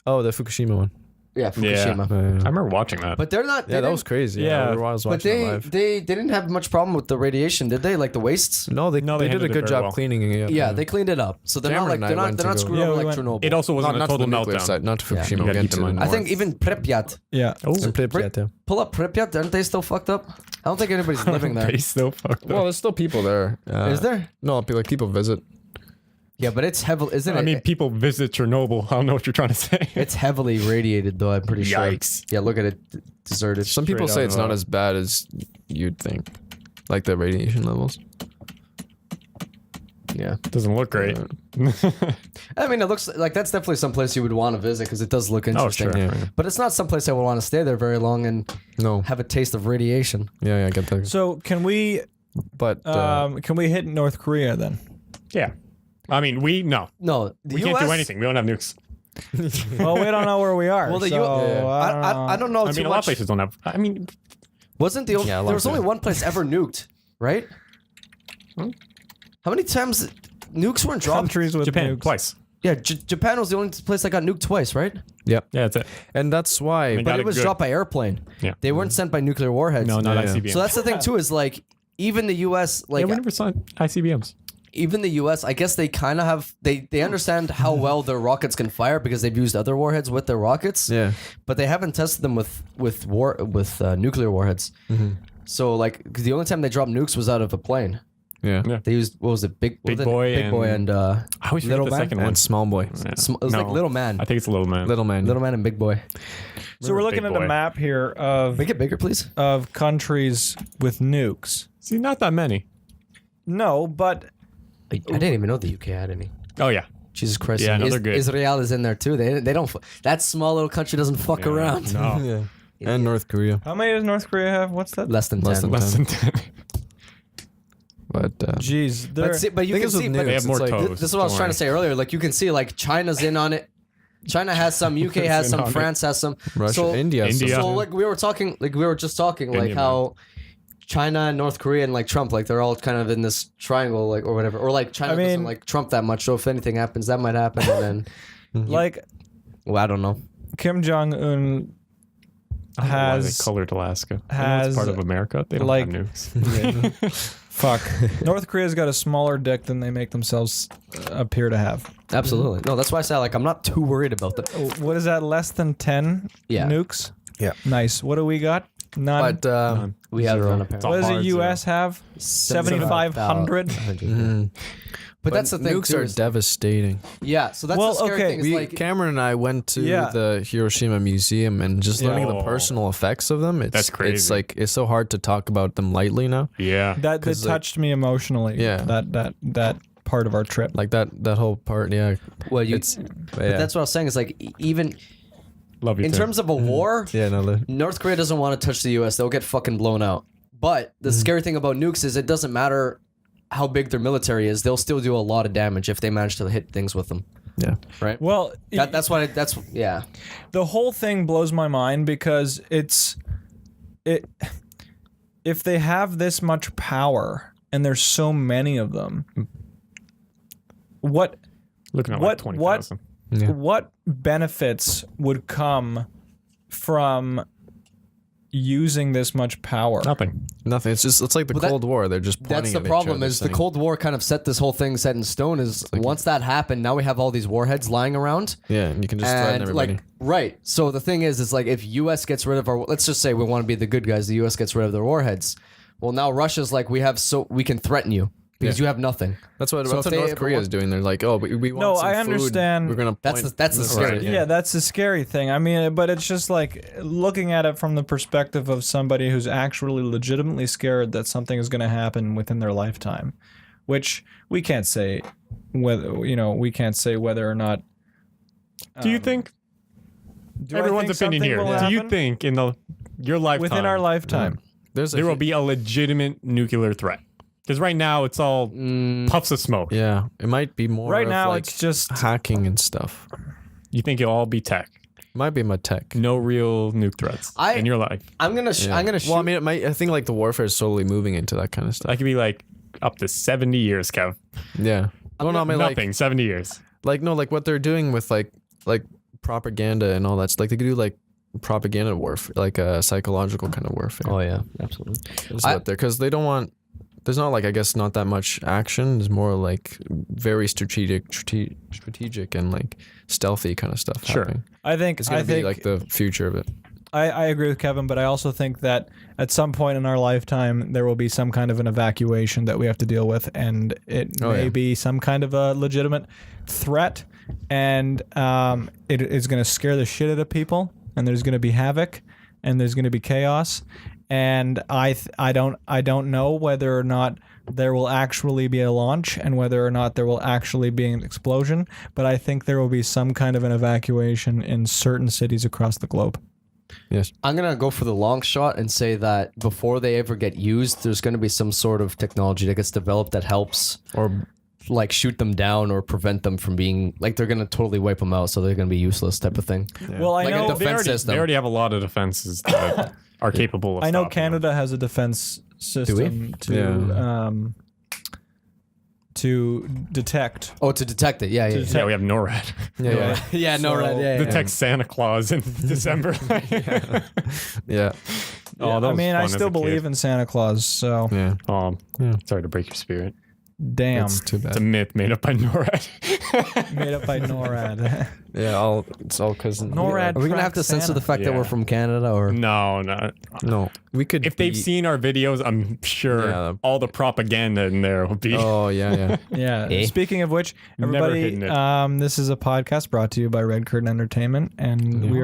S1: Oh, the Fukushima one.
S3: Fukushima.
S2: I remember watching that.
S3: But they're not.
S1: Yeah, that was crazy.
S2: Yeah.
S1: I was
S3: But
S1: watching it live.
S3: they didn't have much problem with the radiation, did they? Like the wastes.
S1: No, they did a
S2: handled it
S1: good
S2: very
S1: job
S2: well.
S1: cleaning it up.
S3: Yeah, they cleaned it up, so they're
S1: Cameron
S3: not
S1: and I
S3: like
S1: went
S3: they're
S1: to
S3: not
S1: go-
S3: screwed
S4: Yeah,
S3: over
S4: we
S3: like
S4: went-
S3: Chernobyl.
S2: It also wasn't
S1: Not
S2: a
S1: to the
S2: total
S1: nuclear
S2: meltdown.
S1: side, not to
S3: Yeah.
S1: Fukushima.
S2: You
S1: We'll
S2: gotta
S1: get
S2: keep in
S1: into
S2: mind.
S1: it.
S3: I think even Pripyat.
S4: Yeah.
S2: Oh,
S1: And Pripyat, yeah.
S3: Pull up Pripyat, aren't they still fucked up? I don't think anybody's living there.
S2: they still fucked up.
S1: Well, there's still people there.
S3: Is there?
S1: No, people visit.
S3: Yeah, but it's heavily, isn't it?
S2: I mean, people visit Chernobyl. I don't know what you're trying to say.
S3: It's heavily radiated, though. I'm pretty sure.
S2: Yikes.
S3: Yeah, look at it, deserted.
S1: Some people
S2: Straight
S1: say
S2: out
S1: it's
S2: of
S1: not
S2: a-
S1: as bad as you'd think, like the radiation levels.
S3: Yeah,
S2: Doesn't look great.
S3: I mean, it looks like that's definitely some place you would want to visit because it does look
S2: Oh,
S3: interesting.
S2: sure.
S1: Yeah.
S3: But it's not some place I would want to stay there very long and
S1: No.
S3: have a taste of radiation.
S1: Yeah, I get that.
S4: So can we
S1: But
S4: hit North Korea then?
S2: Yeah. I mean,
S3: No, the
S2: we can't
S3: US,
S2: do anything. We don't have nukes.
S4: Well, we don't know where we are.
S3: Well, the
S4: so
S3: U- I don't know
S2: I
S3: too
S2: mean, a lot of
S3: much.
S2: places don't have. I mean,
S3: Wasn't the only,
S1: Yeah, a lot
S3: there was
S1: of
S3: only one place ever nuked, right? How many times nukes weren't dropped?
S4: countries with
S2: Japan
S4: nukes.
S2: twice.
S3: Yeah, Japan was the only place that got nuked twice, right?
S1: yeah,
S2: Yeah, that's it.
S1: and that's why.
S2: They
S3: But
S2: got
S3: it was
S2: good.
S3: dropped by airplane.
S2: Yeah.
S3: They weren't sent by nuclear warheads.
S2: No, not
S1: Yeah, yeah.
S2: ICBMs.
S3: So that's the thing too. Is like even the U.S. like
S2: yeah, we never saw ICBMs.
S3: even the U.S. I guess they kind of have they understand how well their rockets can fire because they've used other warheads with their rockets.
S1: Yeah.
S3: But they haven't tested them with nuclear warheads. So like 'cause the only time they dropped nukes was out of a plane.
S1: Yeah.
S2: Yeah.
S3: They used what was it, Big
S2: Big
S3: was it?
S2: Boy
S3: Big Boy and
S2: I always forget
S3: Little
S2: the
S3: Man?
S2: second
S1: And
S2: one.
S1: small boy.
S2: Yeah.
S3: it was like Little Man.
S2: I think it's Little Man.
S1: Little man.
S3: Little Man and Big Boy.
S4: So we're looking
S2: Big
S4: at a
S2: Boy.
S4: map here of
S3: Make it bigger, please.
S4: countries with nukes.
S2: See, not that many.
S4: No, but
S3: I didn't even know the UK had any.
S2: Oh yeah.
S3: Jesus Christ.
S2: Yeah, no, they're good.
S3: Israel is in there too. They don't. That small little country doesn't fuck around.
S2: No.
S1: Yeah. And North Korea.
S4: how many does North Korea have? What's that?
S3: Less than 10.
S1: Less than
S2: Less than 10.
S1: But
S4: Jeez, they're,
S3: But you
S1: thing
S3: can
S1: is with
S3: see,
S1: nukes,
S3: but
S2: They have more
S1: it's like-
S2: toes.
S3: this is what I was
S2: Don't
S3: trying to
S2: worry.
S3: say earlier. Like you can see, like China's in on it. China has some, UK has
S2: in
S3: some,
S2: on it.
S3: France has some.
S1: Russia,
S3: so,
S1: India,
S2: India.
S3: So like we were just talking, like
S2: India,
S3: how China and North Korea and like Trump, like they're all kind of in this triangle, like or whatever, or like China doesn't like Trump that much. So if anything happens, that might happen, and then
S4: like
S3: well, I don't know.
S4: Kim Jong Un
S2: I don't know why they
S4: has
S2: colored Alaska. I know
S4: has,
S2: it's part of America. They don't
S4: like-
S2: have nukes.
S4: fuck. North Korea's got a smaller dick than they make themselves appear to have.
S3: Absolutely, no. That's why I say like I'm not too worried about them.
S4: What is that? Less than 10
S3: Yeah.
S4: nukes.
S1: Yeah.
S4: Nice. What do we got? None.
S1: But
S3: We have
S1: Zero.
S3: none
S2: It's
S3: apparently.
S2: all
S4: what does the
S2: hard
S4: U.S. have? 7,500.
S3: But that's the thing.
S1: nukes
S3: too,
S1: are
S3: is-
S1: devastating.
S3: yeah. So that's
S4: Well,
S3: the scary
S4: okay,
S3: thing. Is like
S1: Cameron and I went to
S4: Yeah.
S1: the Hiroshima Museum and just learning the
S2: Oh.
S1: personal effects of them.
S2: That's
S1: It's
S2: crazy.
S1: like it's so hard to talk about them lightly now.
S2: Yeah.
S4: That
S1: 'Cause, like-
S4: touched me emotionally.
S1: Yeah.
S4: That part of our trip.
S1: Like that whole part. Yeah.
S3: well, you.
S1: It's
S3: But that's what I was saying. Is like even
S2: Love you
S3: in
S2: too.
S3: terms of a war,
S1: yeah. No.
S3: North Korea doesn't want to touch the U.S. They'll get fucking blown out. But the scary thing about nukes is it doesn't matter how big their military is; they'll still do a lot of damage if they manage to hit things with them.
S1: Yeah.
S3: Right?
S4: Well,
S3: That's why. That's yeah.
S4: the whole thing blows my mind because it if they have this much power and there's so many of them, what
S2: Looking at
S4: what-
S2: like 20,000.
S1: Yeah.
S4: what benefits would come from using this much power?
S2: Nothing.
S1: Nothing. It's like the
S3: Well, that-
S1: Cold War. They're just pointing
S3: That's the
S1: at each
S3: problem.
S1: other
S3: Is the
S1: saying-
S3: Cold War kind of set this whole thing set in stone? Is once that happened, now we have all these warheads lying around.
S1: Yeah, and you can just threaten
S3: And
S1: everybody.
S3: like right, so the thing is like if U.S. gets rid of our, let's just say we want to be the good guys, the U.S. gets rid of their warheads. Well, now Russia's like we can threaten you because
S1: Yeah.
S3: you have nothing.
S1: That's what
S3: So if they
S1: North
S3: ever
S1: Korea
S3: want-
S1: is doing. They're like, oh, we want
S4: No,
S1: some
S4: I
S1: food.
S4: understand.
S1: We're gonna.
S3: That's
S1: point-
S3: the scary thing.
S4: Yeah, that's the scary thing. I mean, but it's just like looking at it from the perspective of somebody who's actually legitimately scared that something is going to happen within their lifetime, which we can't say whether or not.
S2: Do you think
S4: Do I
S2: everyone's
S4: think
S2: opinion
S4: something
S2: here?
S4: will
S2: Do you
S4: happen?
S2: think in your lifetime
S4: Within our lifetime?
S1: There's a
S2: there will be a legitimate nuclear threat? Because right now it's all puffs of smoke.
S1: Yeah, it might be more.
S4: Right
S1: of
S4: now,
S1: like
S4: it's just
S1: hacking and stuff.
S2: You think it'll all be tech?
S1: Might be my tech.
S2: No real nuke threats in your life.
S3: I'm gonna shoot.
S1: Well, I mean, it might. I think like the warfare is slowly moving into that kind of stuff.
S2: That could be like up to 70 years, Kev.
S1: Yeah. Well, no, I mean,
S2: Nothing. 70 years.
S1: like what they're doing with like propaganda and all that. Like they could do like propaganda warfare, like a psychological kind of warfare.
S3: Oh yeah, absolutely.
S1: Just up there because they don't want. There's not like I guess not that much action. There's more like very strategic and like stealthy kind of stuff.
S2: Sure.
S1: happening.
S4: I think
S1: It's gonna be like the future of it.
S4: I agree with Kevin, but I also think that at some point in our lifetime there will be some kind of an evacuation that we have to deal with, and it may be some kind of a legitimate threat, and it is going to scare the shit out of people, and there's going to be havoc, and there's going to be chaos, and I don't know whether or not there will actually be a launch and whether or not there will actually be an explosion, but I think there will be some kind of an evacuation in certain cities across the globe.
S1: Yes.
S3: I'm gonna go for the long shot and say that before they ever get used, there's gonna be some sort of technology that gets developed that helps
S1: Or
S3: like shoot them down or prevent them from being like they're gonna totally wipe them out, so they're gonna be useless type of thing.
S4: Well, I
S3: Like a
S4: know
S3: defense system.
S2: They already have a lot of defenses that are capable of
S4: I know
S2: stopping
S4: Canada has a defense system to detect.
S3: Oh, to detect it, yeah.
S2: them. Yeah, we have NORAD.
S1: yeah.
S3: Yeah, no,
S4: So-
S3: right, yeah.
S2: Detect Santa Claus in December.
S1: Yeah.
S2: Oh, that
S4: I
S2: was
S4: mean,
S2: fun
S4: I
S2: as a
S4: still believe
S2: kid.
S4: in Santa Claus, so
S1: Yeah.
S2: Sorry to break your spirit.
S4: damn.
S1: It's too bad.
S2: It's a myth made up by NORAD.
S4: Made up by NORAD.
S1: Yeah, it's all because
S4: NORAD.
S3: Are we gonna have to
S4: Track
S3: censor
S4: Santa.
S3: the fact that
S2: Yeah.
S3: we're from Canada, or
S2: No.
S1: No, we could.
S2: If they've seen our videos, I'm sure
S1: Yeah.
S2: all the propaganda in there will be.
S1: Oh yeah.
S4: Yeah.
S3: Eh?
S4: Speaking of which,
S2: Never
S4: everybody,
S2: hidden it.
S4: this is a podcast brought to you by Red Curtain Entertainment, and we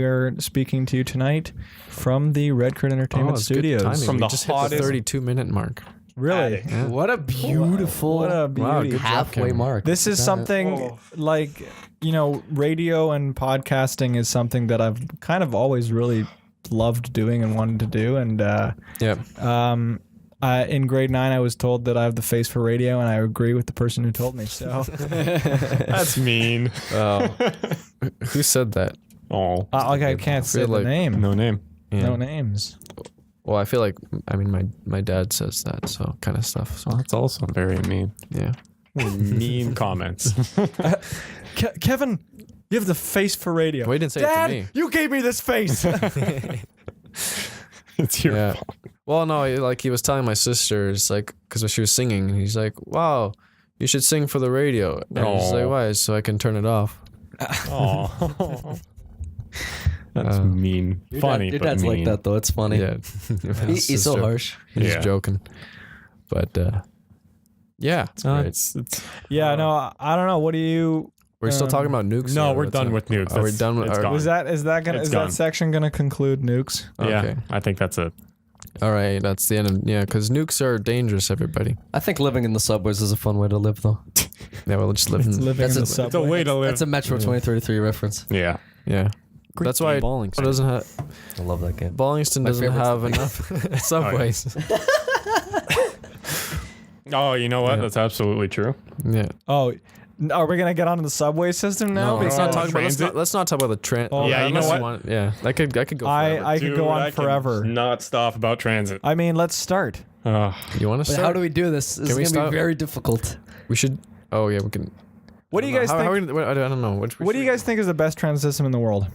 S4: are speaking to you tonight from the Red Curtain Entertainment
S1: it's good
S4: Studios.
S1: timing.
S2: From
S1: We
S2: the
S1: just hit the
S2: hottest-
S1: 32-minute mark.
S4: Really,
S3: what a beautiful
S4: what a
S1: Wow,
S4: beauty.
S1: good job,
S3: halfway
S1: Cameron.
S3: mark.
S4: This is something like, radio and podcasting is something that I've kind of always really loved doing and wanted to do. And
S1: Yeah.
S4: In grade 9, I was told that I have the face for radio, and I agree with the person who told me. So,
S2: That's mean.
S1: Oh, who said that?
S2: Oh,
S4: I can't say the
S1: like-
S4: name.
S2: no name.
S1: Yeah.
S4: No names.
S1: Well, I feel like my dad says that, so kind of stuff. So
S2: So that's also very mean.
S1: yeah.
S2: Mean comments.
S4: Kevin, you have the face for radio.
S1: Well, he didn't say
S4: Dad,
S1: it to me.
S4: you gave me this face.
S2: It's your
S1: Yeah.
S2: fault.
S1: Well, no, like he was telling my sister, it's like because she was singing, he's like, "Wow, you should sing for the radio." And I was like,
S2: Aw.
S1: "Why?" So I can turn it off.
S2: Oh, that's mean. Funny,
S3: Your
S2: but
S3: dad's
S2: mean.
S3: like that though. It's funny.
S1: Yeah,
S3: He's so harsh.
S1: He's
S2: Yeah.
S1: just joking, but yeah,
S2: It's
S4: Yeah, no, I don't know. What do you?
S1: we're still talking about nukes.
S2: no,
S1: or
S2: we're
S1: what's
S2: done
S1: up?
S2: with nukes.
S1: Are we
S2: That's-
S1: done with?
S2: it's
S1: are-
S2: gone.
S4: Is that
S2: It's
S4: is
S2: gone.
S4: that section gonna conclude nukes?
S2: Yeah,
S1: Okay.
S2: I think that's it.
S1: All right, that's the end of because nukes are dangerous. Everybody.
S3: I think living in the subways is a fun way to live, though.
S1: Yeah, we'll just live
S4: It's
S1: in.
S4: living
S3: That's
S4: in
S3: a-
S4: the
S2: It's a
S4: subway.
S2: way to live.
S3: That's a Metro 2033 reference.
S2: Yeah.
S1: Yeah, that's why
S2: Baullingston
S1: doesn't have
S3: I love that game.
S1: Baullingston
S3: My
S1: doesn't
S3: favorite's
S1: have
S3: the
S1: enough subways.
S2: Oh, you know what?
S1: Yeah.
S2: That's absolutely true.
S1: Yeah.
S4: Oh, are we gonna get onto the subway system now?
S1: No, let's not
S2: Because-
S1: talk about. Let's not talk about the transit.
S4: Oh,
S2: Yeah, you know what?
S1: Yeah, I could go. Forever.
S4: I could go on
S2: I can
S4: forever.
S2: Not stop about transit.
S4: I mean, let's start.
S1: You want to
S3: But
S1: start?
S3: how do we do this? This is
S1: we
S3: going to
S1: stop?
S3: be very difficult.
S1: We should. Oh yeah, we can.
S4: What do you guys
S1: how,
S4: think?
S1: How we, I don't know.
S4: What do you guys think is the best transit system in the world?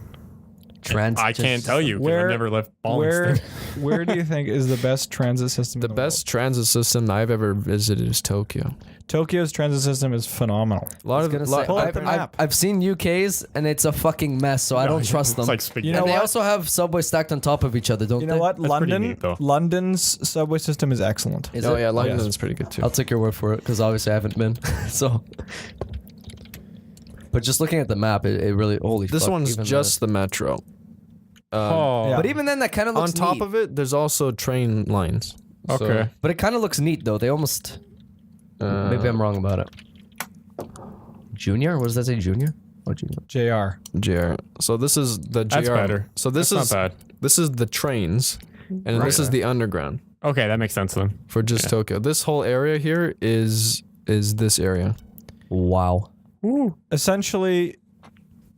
S2: I can't tell you because
S4: Where-
S2: I've never left
S4: Where
S2: Baullingston.
S4: where do you think is the best transit system?
S1: The
S4: in the
S1: best transit system I've ever visited is Tokyo.
S4: world? Tokyo's transit system is phenomenal.
S1: A lot
S3: I was
S1: of
S3: gonna
S1: lot,
S3: say,
S4: Pull up
S3: I've,
S4: the
S3: I've,
S4: map.
S3: I've seen UK's and it's a fucking mess, so I don't trust them.
S2: It's like spaghetti.
S4: You know
S3: and they
S4: what?
S3: also have subways stacked on top of each other, don't
S4: You
S3: they?
S4: know what?
S2: That's pretty
S4: London,
S2: neat, though.
S4: London's subway system is excellent.
S3: Is
S1: oh
S3: it?
S1: yeah, London's
S4: Yes.
S1: pretty good too.
S3: I'll take your word for it because obviously I haven't been. So, but just looking at the map, it really holy.
S1: This
S3: fuck,
S1: one's
S3: even
S1: just the metro.
S2: Oh,
S4: Yeah.
S3: But even then, that kind of
S1: On
S3: looks
S1: top
S3: neat.
S1: of it, there's also train lines. So,
S2: okay.
S3: But it kind of looks neat though. They almost. Maybe I'm wrong about it. Junior? What does that say? Junior? Oh, junior.
S4: JR.
S1: JR. So this is the JR.
S2: That's better.
S1: So this
S2: That's
S1: is
S2: not bad.
S1: this is the trains, and this is the underground
S2: Okay, that makes sense then.
S1: for just Tokyo. This whole area here is this area.
S3: Wow.
S4: Essentially,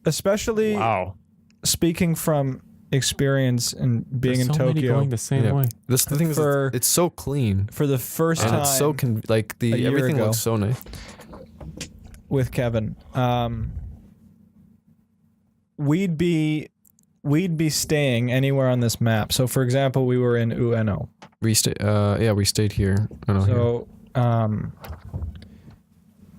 S4: especially
S2: Wow.
S4: speaking from experience and being
S2: There's
S4: in
S2: so many
S4: Tokyo
S2: going the same
S1: Yeah.
S2: way.
S1: This the thing is
S4: For-
S1: it's so clean
S4: for the first
S1: and
S4: time
S1: it's so like
S4: a
S1: the
S4: year
S1: everything
S4: ago.
S1: looks so nice.
S4: with Kevin, we'd be staying anywhere on this map. So, for example, we were in Ueno.
S1: We stayed here. I don't know.
S4: So,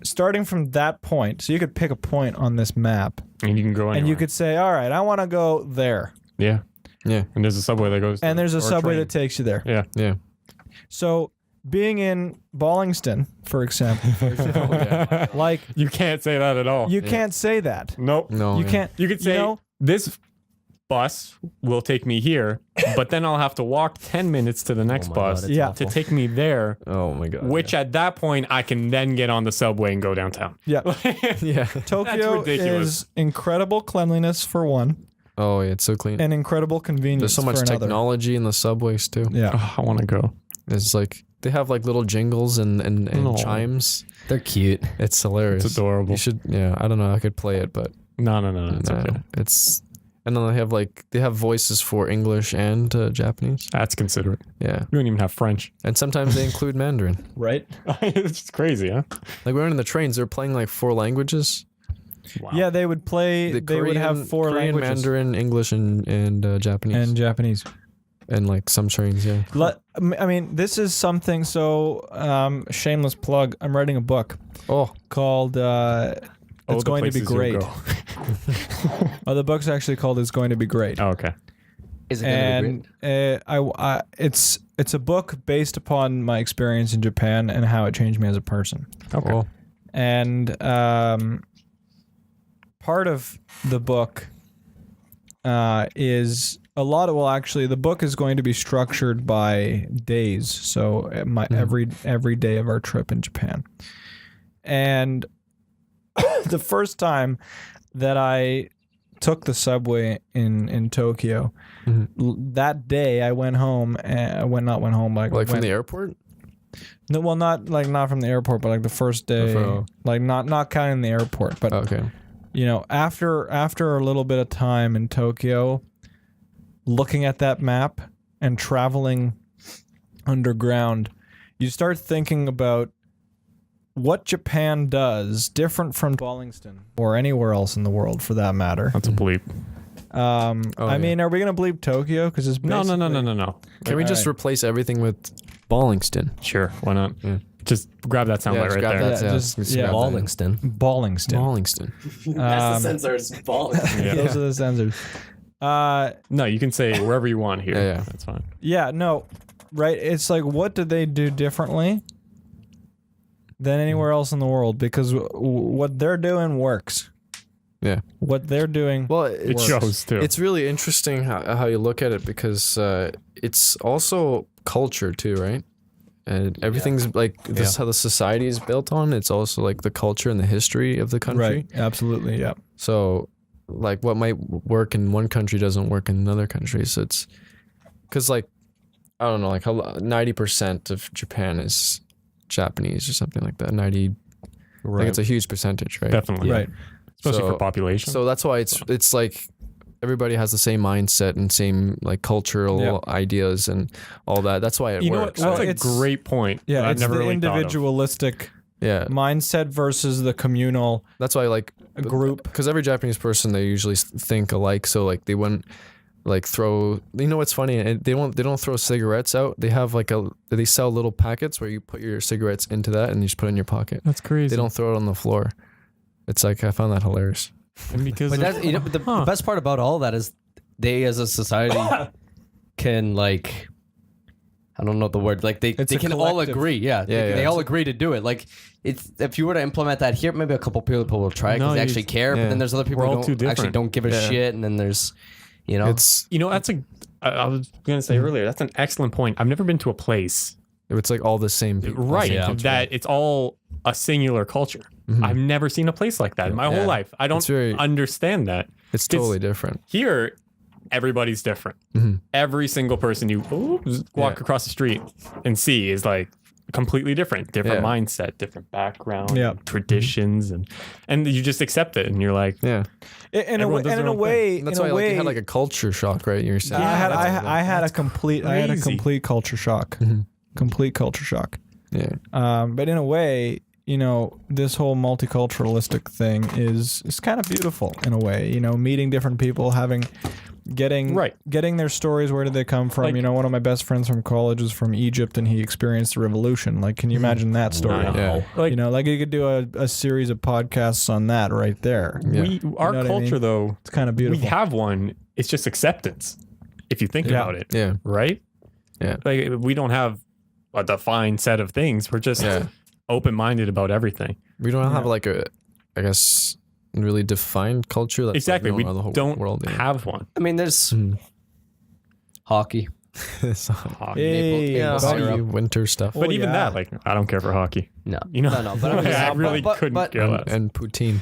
S4: starting from that point, so you could pick a point on this map,
S2: And you can go anywhere.
S4: and you could say, "All right, I want to go there,"
S2: Yeah.
S1: Yeah.
S2: And there's a subway that goes.
S4: and there's a
S2: or
S4: subway
S2: train.
S4: that takes you there.
S2: Yeah.
S1: Yeah.
S4: So, being in Baullingston, for example, like
S2: You can't say that at all.
S4: you can't say that.
S2: Nope.
S1: No.
S4: You
S1: yeah.
S4: can't.
S2: You could say
S4: know,
S2: this bus will take me here, but then I'll have to walk 10 minutes to the next
S3: my God,
S2: bus
S3: it's
S4: Yeah.
S2: to take me there,
S1: Oh my god.
S2: which at that point I can then get on the subway and go downtown.
S4: yeah.
S1: Yeah.
S4: Tokyo
S2: ridiculous.
S4: is incredible cleanliness for one,
S1: Oh yeah, it's so clean.
S4: and incredible convenience.
S1: There's so much
S4: for another.
S1: technology in the subways too.
S4: Yeah.
S2: Oh, I want to go.
S1: It's like they have like little jingles and
S2: No.
S1: chimes.
S3: They're cute.
S1: It's hilarious.
S2: It's adorable.
S1: You should. Yeah. I don't know. I could play it, but
S2: No, it's
S1: no,
S2: okay.
S1: it's. And then they have voices for English and Japanese.
S2: That's considerate.
S1: Yeah.
S2: You don't even have French.
S1: And sometimes they include Mandarin.
S4: Right?
S2: It's just crazy, huh?
S1: Like when we're in the trains, they're playing like 4 languages.
S2: Wow.
S4: Yeah, they would play.
S1: The
S4: They would have 4
S1: Korean,
S4: languages
S1: Mandarin, English, and Japanese,
S4: and Japanese.
S1: and like some trains. Yeah.
S4: I mean, this is something. So, shameless plug. I'm writing a book
S1: Oh.
S4: called. It's
S2: the
S4: going to be
S2: places you'll
S4: great.
S2: go.
S4: Oh, the book's actually called "It's Going to Be Great,"
S2: Oh, okay.
S3: Is it going to be
S4: and it's a book based upon my experience in Japan and how it changed me as a person.
S2: Okay.
S1: Oh.
S4: And part of the book is a lot of the book is going to be structured by days. So every day of our trip in Japan, and the first time that I took the subway in Tokyo. That day, I went home. Not went home, but
S1: Like from the airport?
S4: no, well, not from the airport, but like the first day, like not counting the airport, but
S1: Okay.
S4: you know, after a little bit of time in Tokyo, looking at that map and traveling underground, you start thinking about what Japan does different from Baullingston or anywhere else in the world, for that matter.
S2: That's a bleep.
S4: I mean, are we gonna bleep Tokyo? Because it's
S2: No.
S1: Can we just replace everything with Baullingston?
S2: Sure, why not?
S1: Yeah.
S2: Just grab that soundbite
S1: just
S2: right
S1: grab
S2: there.
S1: that.
S4: Yeah,
S1: Just grab that.
S3: Baullingston.
S4: Baullingston.
S1: Baullingston.
S3: That's the sensors. Baullingston.
S2: Yeah.
S4: Those are the sensors.
S2: No, you can say wherever you want here.
S1: Yeah.
S2: That's fine.
S4: Yeah, no, right. It's like, what do they do differently than anywhere else in the world? Because what they're doing works.
S1: Yeah.
S4: What they're doing.
S1: Well,
S2: It
S1: it's,
S2: shows too.
S1: it's really interesting how you look at it because it's also culture too, right? And everything's like this is how the society is built on. It's also like the culture and the history of the country.
S4: Right. Absolutely. Yeah.
S1: So, like, what might work in one country doesn't work in another country. So it's because, like, I don't know, like 90% of Japan is Japanese or something like that. 90. I think it's a huge percentage, right?
S2: Definitely.
S4: Right.
S2: Especially
S1: So-
S2: for population.
S1: So that's why it's like everybody has the same mindset and same like cultural ideas and all that. That's why it
S2: you know what?
S1: works.
S2: That's
S4: Well,
S2: a
S4: it's-
S2: great point.
S4: Yeah.
S2: that I've
S4: It's
S2: never
S4: the
S2: really thought of.
S4: individualistic
S1: Yeah,
S4: mindset versus the communal
S1: that's why like
S4: group.
S1: because every Japanese person they usually think alike. So like they wouldn't like throw. You know what's funny? And they don't throw cigarettes out. They have like they sell little packets where you put your cigarettes into that and you just put it in your pocket.
S2: That's crazy.
S1: They don't throw it on the floor. It's like I found that hilarious.
S2: And because
S3: But
S2: of-
S3: that's, you know, the best part about all that is they as a society can like, I don't know the word, like they
S4: It's a
S3: can all
S4: collective.
S3: agree. Yeah. They all agree to do it. Like it's, if you were to implement that here, maybe a couple people will try because
S2: No,
S3: they
S2: you-
S3: actually care. But
S1: yeah.
S3: then there's other people
S2: We're
S3: who
S2: all too
S3: don't, actually
S2: different.
S3: don't give a
S1: Yeah.
S3: shit. And then there's, you know,
S1: It's
S2: that's I was gonna say earlier. That's an excellent point. I've never been to a place
S1: like all the same people.
S2: right
S3: Yeah.
S2: that it's all a singular culture. I've never seen a place like that in my whole
S1: Yeah.
S2: life. I don't
S1: It's very-
S2: understand that.
S1: It's totally different.
S2: Here, everybody's different. Every single person you walk across the street and see is like completely different mindset, different background,
S4: Yeah.
S2: traditions, and you just accept it, and you're like,
S4: In a
S2: Everyone
S4: way,
S2: does
S4: and
S2: their
S4: in a
S2: own
S4: way,
S1: That's
S4: in
S1: why
S4: a
S1: like,
S4: way,
S1: you had like a culture shock, right? You're saying.
S4: I had a complete
S2: crazy.
S4: culture shock. Complete culture shock.
S1: Yeah.
S4: But in a way, you know, this whole multiculturalistic thing is kind of beautiful in a way. You know, meeting different people, getting their stories. Where did they come from?
S2: Like-
S4: You know, one of my best friends from college is from Egypt, and he experienced the revolution. Like, can you imagine that story?
S2: no.
S1: Yeah.
S2: Like-
S4: you know, like you could do a series of podcasts on that right there.
S1: Yeah.
S2: our
S4: know what I
S2: culture
S4: mean?
S2: though,
S4: It's kind of beautiful.
S2: we have one. It's just acceptance. If you think
S4: Yeah.
S2: about it,
S1: Yeah.
S2: right?
S1: Yeah.
S2: Like we don't have a defined set of things. We're just
S1: Yeah.
S2: open-minded about everything.
S1: We don't have like a, I guess, really defined culture. That's
S2: Exactly.
S1: Like
S2: We
S1: known around the whole
S2: don't
S1: world. Yeah.
S2: have one.
S3: I mean, there's
S1: Mm.
S3: hockey.
S1: So,
S4: Hey,
S3: maple
S1: hockey,
S3: syrup.
S1: winter stuff,
S2: But
S4: Oh,
S2: even
S4: yeah.
S2: that, like, I don't care for hockey.
S3: No,
S2: You know,
S3: no. But I'm just,
S2: I really couldn't
S3: but,
S2: care less.
S1: and poutine.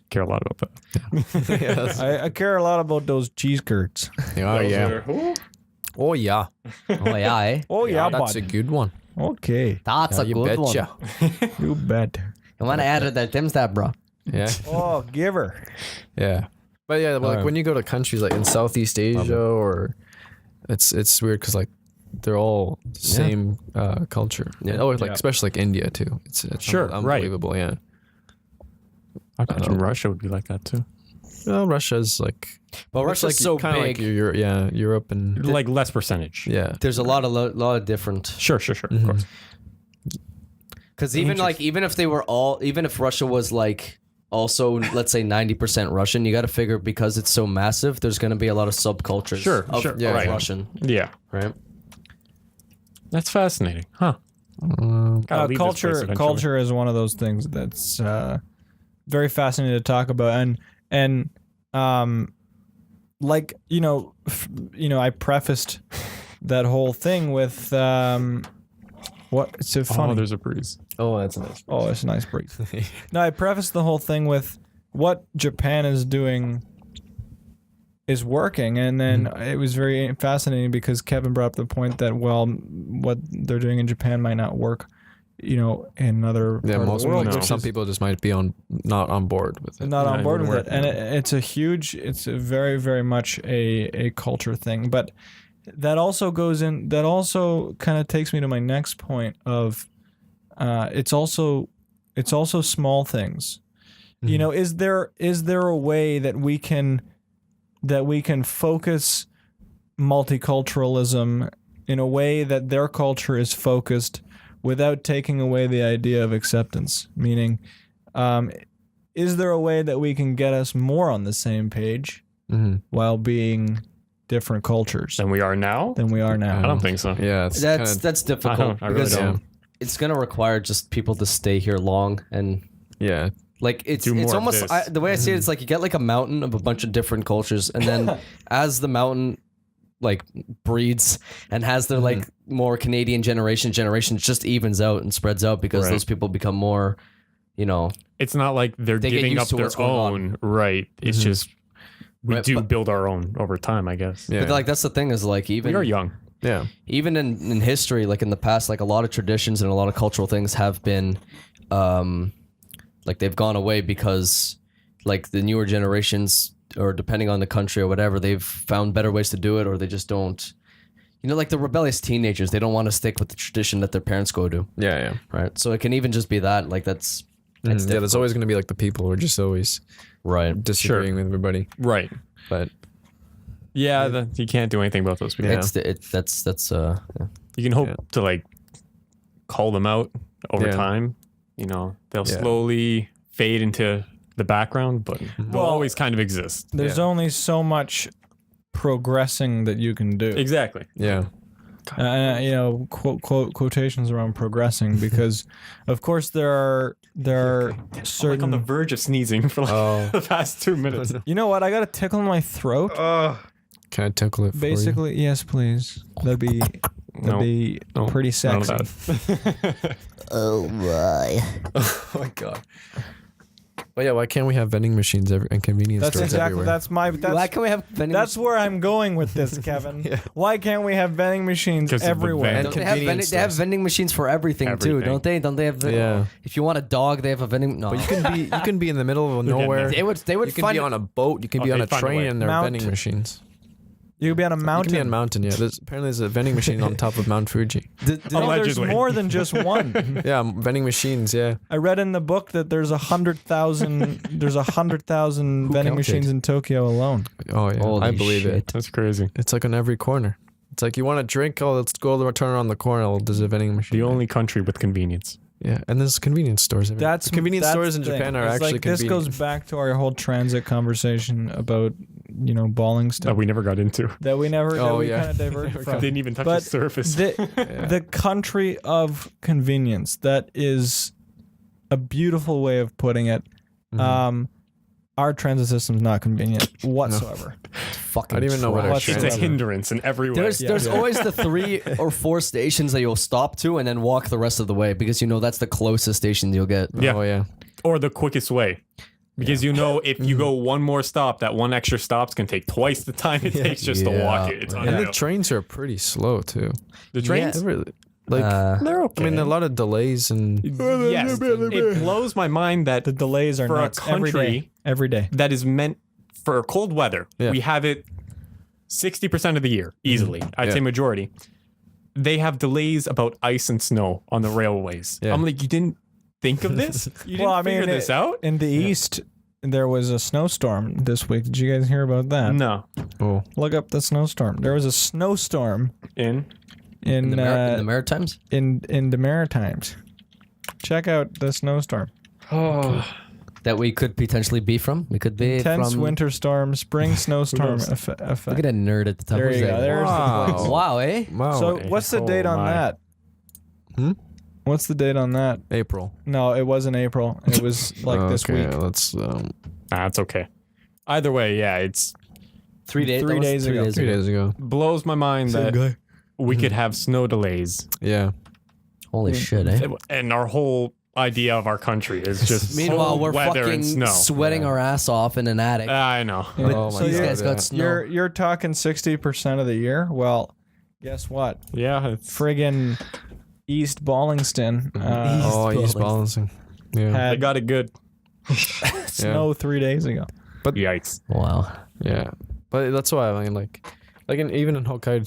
S2: Care a lot about that.
S1: Yes.
S4: I care a lot about those cheese curds.
S1: Oh yeah. Oh yeah.
S3: oh yeah, eh?
S4: Oh yeah,
S1: That's a
S4: bud.
S1: good one.
S4: Okay,
S3: That's
S1: Yeah,
S3: a
S1: you
S3: good one.
S1: betcha.
S4: you bet.
S3: You want to add to that Tim's that, bro?
S1: Yeah.
S4: Oh, give her.
S1: Yeah. But yeah, like when you go to countries like in Southeast Asia or it's weird because like they're all same culture. Yeah. Oh, like
S4: Yeah.
S1: especially like India too. It's
S2: Sure, right.
S1: unbelievable. Yeah.
S2: I imagine Russia would be like that too.
S1: Well, Russia's like
S3: But
S1: much
S3: Russia's
S1: like
S3: so
S1: kinda
S3: big.
S1: Like Europe and
S2: Like less percentage.
S1: yeah.
S3: There's a lot of different.
S2: Sure. Of course.
S3: Because even if they were all, even if Russia was like also, let's say 90% Russian, you got to figure because it's so massive, there's going to be a lot of subcultures
S2: Sure,
S3: of,
S2: sure,
S3: of
S1: yeah, right.
S3: Russian,
S2: Yeah.
S3: right?
S2: That's fascinating. Huh. Gotta leave this place eventually.
S4: Culture is one of those things that's very fascinating to talk about, and like I prefaced that whole thing with what it's so funny.
S2: Oh, there's a breeze.
S1: Oh, that's nice.
S4: Oh, it's a nice breeze. No, I prefaced the whole thing with what Japan is doing is working. And then it was very fascinating because Kevin brought up the point that, well, what they're doing in Japan might not work, in other part of the world.
S1: Some people just might be not on board with it.
S4: Not on board with it. And it's a very, very much a culture thing. But that also kind of takes me to my next point of it's also small things. Is there a way that we can focus multiculturalism in a way that their culture is focused without taking away the idea of acceptance? Meaning, is there a way that we can get us more on the same page while being different cultures
S2: than we are now?
S4: I
S2: don't think so.
S3: Yeah, that's difficult.
S2: I really don't.
S3: It's gonna require just people to stay here long and like it's almost the way I see it, it's like you get like a mountain of a bunch of different cultures, and then as the mountain like breeds and has their like more Canadian generations just evens out and spreads out because those people become more,
S2: It's not like they're giving up their own, right? It's just we build our own over time, I guess.
S3: Yeah. But like that's the thing is like even
S2: we are young.
S1: Yeah.
S3: Even in history, like in the past, like a lot of traditions and a lot of cultural things have been like they've gone away because like the newer generations, or depending on the country or whatever, they've found better ways to do it, or they just don't. Like the rebellious teenagers, they don't want to stick with the tradition that their parents go to.
S1: Yeah.
S3: Right. So it can even just be that. Like that's
S1: there's always going to be like the people who are just always disagreeing with everybody.
S2: Right.
S1: But
S2: you can't do anything about those people.
S3: Yeah.
S2: You can hope to like call them out over time. They'll slowly fade into the background, but they'll always kind of exist.
S4: There's only so much progressing that you can do.
S2: Exactly.
S1: Yeah.
S4: Quotations around progressing, because of course there are certain.
S2: I'm like on the verge of sneezing for the past 2 minutes.
S4: You know what? I got a tickle in my throat.
S1: Can I tickle it?
S4: Basically, for you? Yes, please. That'd be pretty sexy.
S3: Oh my!
S1: Oh my god! But yeah, why can't we have vending machines and convenience stores everywhere?
S3: Why can't we have vending?
S4: That's where I'm going with this, Kevin. Why can't we have vending machines everywhere?
S3: Don't they have vending machines for everything too, don't they? Don't they have? If you want a dog, they have a vending. No,
S1: but you can be in the middle of nowhere.
S3: They would.
S1: You can be on a boat. You can be on a train, and there are vending machines.
S4: You could be on a mountain.
S1: You can be on a mountain, yeah. There's a vending machine on top of Mount Fuji.
S4: There's more than just one.
S1: Yeah, vending machines, yeah.
S4: I read in the book that there's 100,000 vending machines in Tokyo alone.
S1: Oh yeah,
S3: Holy
S1: I believe
S3: shit.
S1: it.
S2: That's crazy.
S1: It's like on every corner. It's like you want a drink, let's go turn around the corner. There's a vending machine.
S2: The only country with convenience.
S1: Yeah, and there's convenience stores. Convenience stores in Japan are actually
S4: like,
S1: convenient.
S4: This goes back to our whole transit conversation about, Baullingston.
S2: That we never got into.
S4: That we kind of diverted from.
S2: Didn't even touch the surface.
S4: The country of convenience, that is a beautiful way of putting it. Our transit system's not convenient whatsoever.
S3: Fucking
S1: I don't even know what our
S2: It's a hindrance in every way.
S3: There's always the 3 or 4 stations that you'll stop to and then walk the rest of the way because that's the closest stations you'll get.
S2: Yeah.
S1: Oh yeah.
S2: Or the quickest way. Because if you go one more stop, that one extra stop's can take twice the time it takes just to walk it. It's
S1: and the trains are pretty slow too.
S2: The trains?
S1: They're they're okay. I mean, a lot of delays and
S2: yes, it blows my mind that
S4: the delays are
S2: for
S4: nuts.
S2: a country
S4: every day
S2: that is meant for cold weather.
S1: Yeah.
S2: We have it 60% of the year easily. I'd say majority. They have delays about ice and snow on the railways. Yeah. I'm like, you didn't think of this? You didn't figure this out?
S4: In the east, there was a snowstorm this week. Did you guys hear about that?
S2: No.
S1: Oh.
S4: Look up the snowstorm. There was a snowstorm
S2: in
S3: the Maritimes?
S4: In the Maritimes. Check out the snowstorm.
S2: Oh.
S3: That we could potentially be from? We could be
S4: Intense
S3: from...
S4: winter storm, spring snowstorm effect.
S3: Look at that nerd at the top.
S4: There you go. There's the place.
S3: Wow, eh?
S1: Wow.
S4: So what's the date on that? What's the date on that?
S1: April.
S4: No, it wasn't April. It was this week.
S1: Let's.
S2: That's okay. Either way, yeah, it's
S3: 3 days.
S4: 3 days ago.
S1: 3 days ago.
S2: Blows my mind that we could have snow delays.
S1: Yeah.
S3: Holy shit, eh?
S2: And our whole idea of our country is just
S3: Meanwhile, we're
S2: weather
S3: fucking
S2: and snow.
S3: sweating our ass off in an attic.
S2: I know.
S1: Oh my
S3: These
S1: God,
S3: guys
S1: yeah.
S3: got snow.
S4: You're talking 60% of the year. Well, guess what?
S2: Yeah, it's
S4: Friggin' East Baullingston
S1: East Baullingston. Yeah.
S2: they
S4: had
S2: got it good.
S4: snow 3 days ago.
S2: Yikes.
S3: Wow.
S1: Yeah, but that's why I mean, even in Hokkaido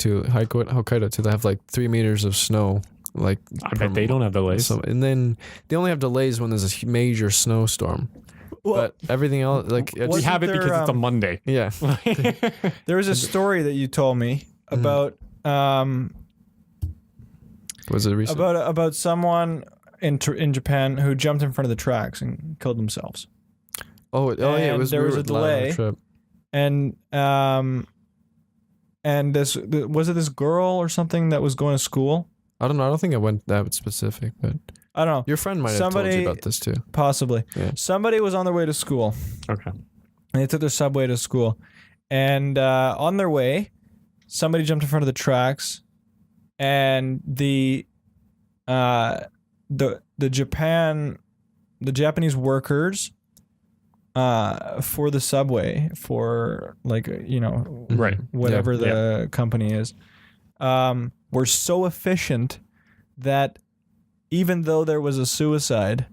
S1: too, they have like 3 meters of snow. Like,
S2: I bet they don't have delays.
S1: So, and then they only have delays when there's a major snowstorm. But everything else, like,
S2: We
S4: Wasn't
S2: have it
S4: there,
S2: because it's a Monday.
S1: yeah,
S4: There was a story that you told me about
S1: was it recent?
S4: about someone in Japan who jumped in front of the tracks and killed themselves.
S1: Yeah, it
S4: and
S1: was.
S4: there
S1: we
S4: was
S1: were
S4: a
S1: not on
S4: delay.
S1: trip.
S4: And was it this girl or something that was going to school?
S1: I don't know. I don't think I went that specific, but
S4: I don't know.
S1: your friend might have told
S4: Somebody-
S1: you about this too.
S4: Possibly.
S1: Yeah.
S4: Somebody was on their way to school.
S2: Okay.
S4: And they took their subway to school. And on their way, somebody jumped in front of the tracks, and the Japanese workers for the subway, for
S2: Right.
S4: whatever the company is, were so efficient that even though there was a suicide,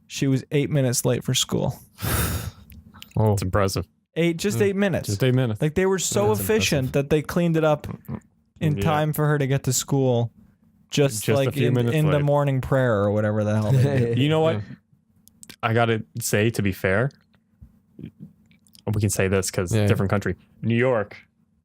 S4: she was 8 minutes late for school.
S1: Oh,
S2: It's impressive.
S4: 8 minutes.
S2: Just 8 minutes.
S4: Like they were so
S1: That's
S4: efficient that they cleaned it up in
S2: Yeah.
S4: time for her to get to school. Just
S2: a
S4: like
S2: few minutes
S4: in the
S2: late.
S4: morning prayer or whatever the hell they do.
S2: You know what? I gotta say, to be fair, we can say this because
S1: Yeah.
S2: different country. New York,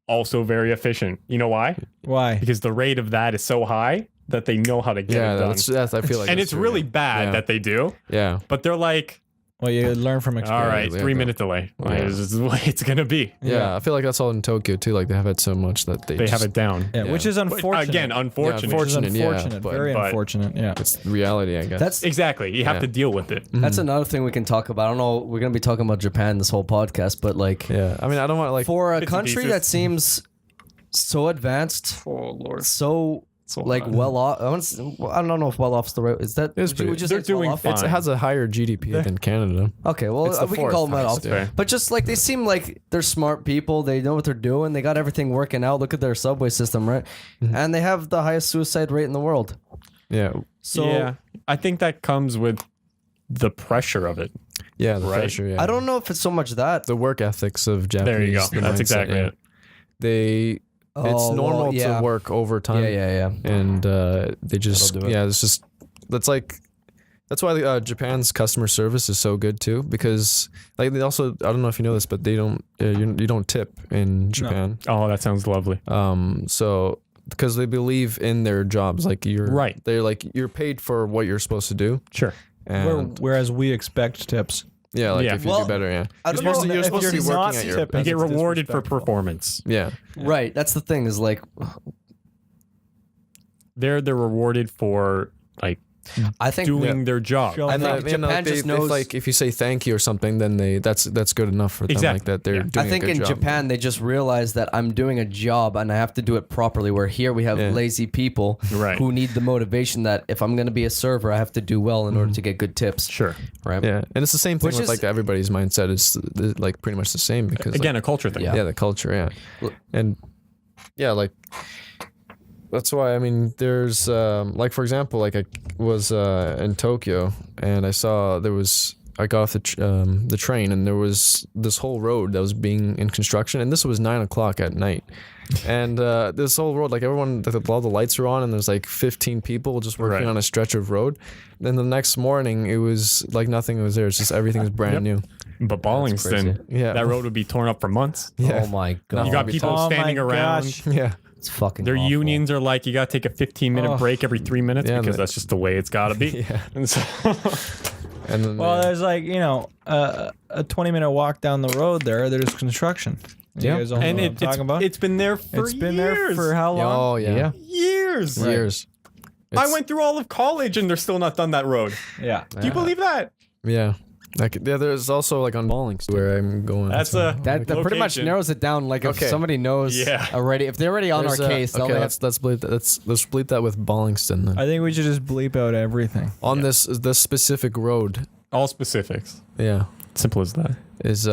S2: also very efficient. You know why?
S4: Why?
S2: Because the rate of that is so high that they know how to get
S1: yeah.
S2: it done.
S1: That's I feel like,
S2: And
S1: that's
S2: it's
S1: true,
S2: really
S1: yeah.
S2: bad
S1: Yeah.
S2: that they do,
S1: Yeah.
S2: but they're like,
S4: Well, you learn from
S2: all
S4: experience.
S2: right,
S1: yeah,
S2: 3
S1: but-
S2: minute delay. Like,
S1: Yeah.
S2: this is the way it's gonna be.
S1: Yeah, I feel like that's all in Tokyo too. Like they have it so much that they
S2: They have
S1: just-
S2: it down.
S4: Yeah,
S1: Yeah.
S4: which is
S2: But
S4: unfortunate.
S2: again, unfortunate.
S1: Yeah,
S4: Which is
S1: unfortunate, yeah,
S4: unfortunate.
S1: but-
S4: Very
S2: but-
S4: unfortunate. Yeah.
S1: It's reality, I guess.
S3: That's
S2: Exactly. You have
S1: Yeah.
S2: to deal with it.
S3: that's another thing we can talk about. I don't know. We're gonna be talking about Japan this whole podcast, but like
S1: yeah. I mean, I don't want like.
S3: for a
S2: Bits and
S3: country
S2: pieces.
S3: that seems so advanced,
S2: Oh Lord.
S3: so
S2: So
S3: like well off. I don't know if well off's the right. Is that?
S1: It's
S3: would you
S1: pretty-
S3: say
S2: they're
S3: it's well
S2: doing
S3: off?
S2: fine.
S1: it has a higher GDP than Canada.
S3: Okay, well
S1: It's the
S3: we can call them
S1: fourth
S3: well off.
S1: highest,
S2: yeah.
S3: But just like they seem like they're smart people. They know what they're doing. They got everything working out. Look at their subway system, right? And they have the highest suicide rate in the world.
S1: Yeah.
S3: So
S2: yeah, I think that comes with the pressure of it.
S1: Yeah. The
S2: Right.
S1: pressure. Yeah.
S3: I don't know if it's so much that.
S1: The work ethics of Japanese.
S2: There you go.
S1: the
S2: That's
S1: mindset,
S2: exactly
S1: yeah.
S2: it.
S1: They. It's
S3: Oh,
S1: normal
S3: well, yeah.
S1: to work overtime.
S3: Yeah.
S1: And they just
S3: That'll do it.
S1: yeah. It's just that's why Japan's customer service is so good too, because like they also, I don't know if you know this, but they don't you don't tip in Japan.
S2: Oh, that sounds lovely.
S1: So because they believe in their jobs, like
S2: Right.
S1: They're like you're paid for what you're supposed to do,
S2: Sure.
S1: and
S4: Whereas we expect tips.
S1: yeah, like
S2: Yeah.
S1: if you
S3: Well,
S1: do better, yeah.
S3: I don't
S1: You're
S3: know.
S1: supposed to, you're
S4: if
S1: supposed to
S4: you're
S1: be
S4: not
S1: working at your
S4: tipping,
S2: You get
S4: That's
S2: rewarded for
S4: disrespectful.
S2: performance.
S1: yeah.
S3: Right. That's the thing. Is like
S2: They're rewarded for like
S3: I think
S2: doing their job.
S4: Show-
S3: I
S1: And
S3: think Japan just knows.
S1: if you say thank you or something, then that's good enough for them.
S2: Exactly.
S1: Like that they're
S2: Yeah.
S1: doing
S3: I think
S1: a good
S3: in
S1: job.
S3: Japan they just realize that I'm doing a job and I have to do it properly. Where here we have
S1: Yeah.
S3: lazy people
S2: Right.
S3: who need the motivation that if I'm going to be a server, I have to do well in order to get good tips.
S2: Sure.
S3: Right.
S1: Yeah, and it's the same thing
S3: Which
S1: with
S3: is-
S1: like everybody's mindset is like pretty much the same because
S2: Again, a culture thing.
S3: Yeah.
S1: yeah, the culture, yeah,
S3: Look-
S1: and yeah, like that's why I mean, there's like for example, like I was in Tokyo and I saw I got off the train and there was this whole road that was being in construction, and this was 9 o'clock at night. And this whole road, like everyone, all the lights were on, and there's like 15 people just working
S2: Right.
S1: on a stretch of road. Then the next morning, it was like nothing was there. It's just everything was brand new.
S2: But Baullingston,
S1: Yeah.
S2: that road would be torn up for months.
S1: Yeah.
S3: Oh my god.
S2: You got
S1: be
S2: people
S4: tough. Oh my
S2: standing around.
S4: gosh.
S1: Yeah.
S3: It's fucking.
S2: Their
S3: awful.
S2: unions are like, you got to take a 15-minute
S4: Oh.
S2: break every 3 minutes
S1: Yeah,
S2: because
S1: and
S2: that's just the way it's got to be.
S1: Yeah.
S2: And so,
S1: And then
S4: Well, there's like a 20-minute walk down the road there. There's construction. You
S1: Yeah.
S4: guys all know
S2: and
S4: what I'm talking about?
S2: it's been there for
S4: It's been
S2: years.
S4: there for how long?
S1: oh yeah,
S2: years.
S1: years.
S2: I went through all of college and they're still not done that road.
S4: Yeah.
S2: Do you believe that?
S1: Yeah. Like there's also like on Baullingston where I'm going.
S2: That's
S1: so,
S3: That pretty much
S2: Location.
S3: narrows it down. Like if
S1: Okay.
S3: somebody knows already, if they're already on our
S1: there's
S3: case,
S1: okay,
S3: they'll
S1: let's bleep that. Let's bleep that with Baullingston then.
S4: I think we should just bleep out everything.
S1: On this specific road.
S2: All specifics.
S1: Yeah.
S2: Simple as that.
S1: Is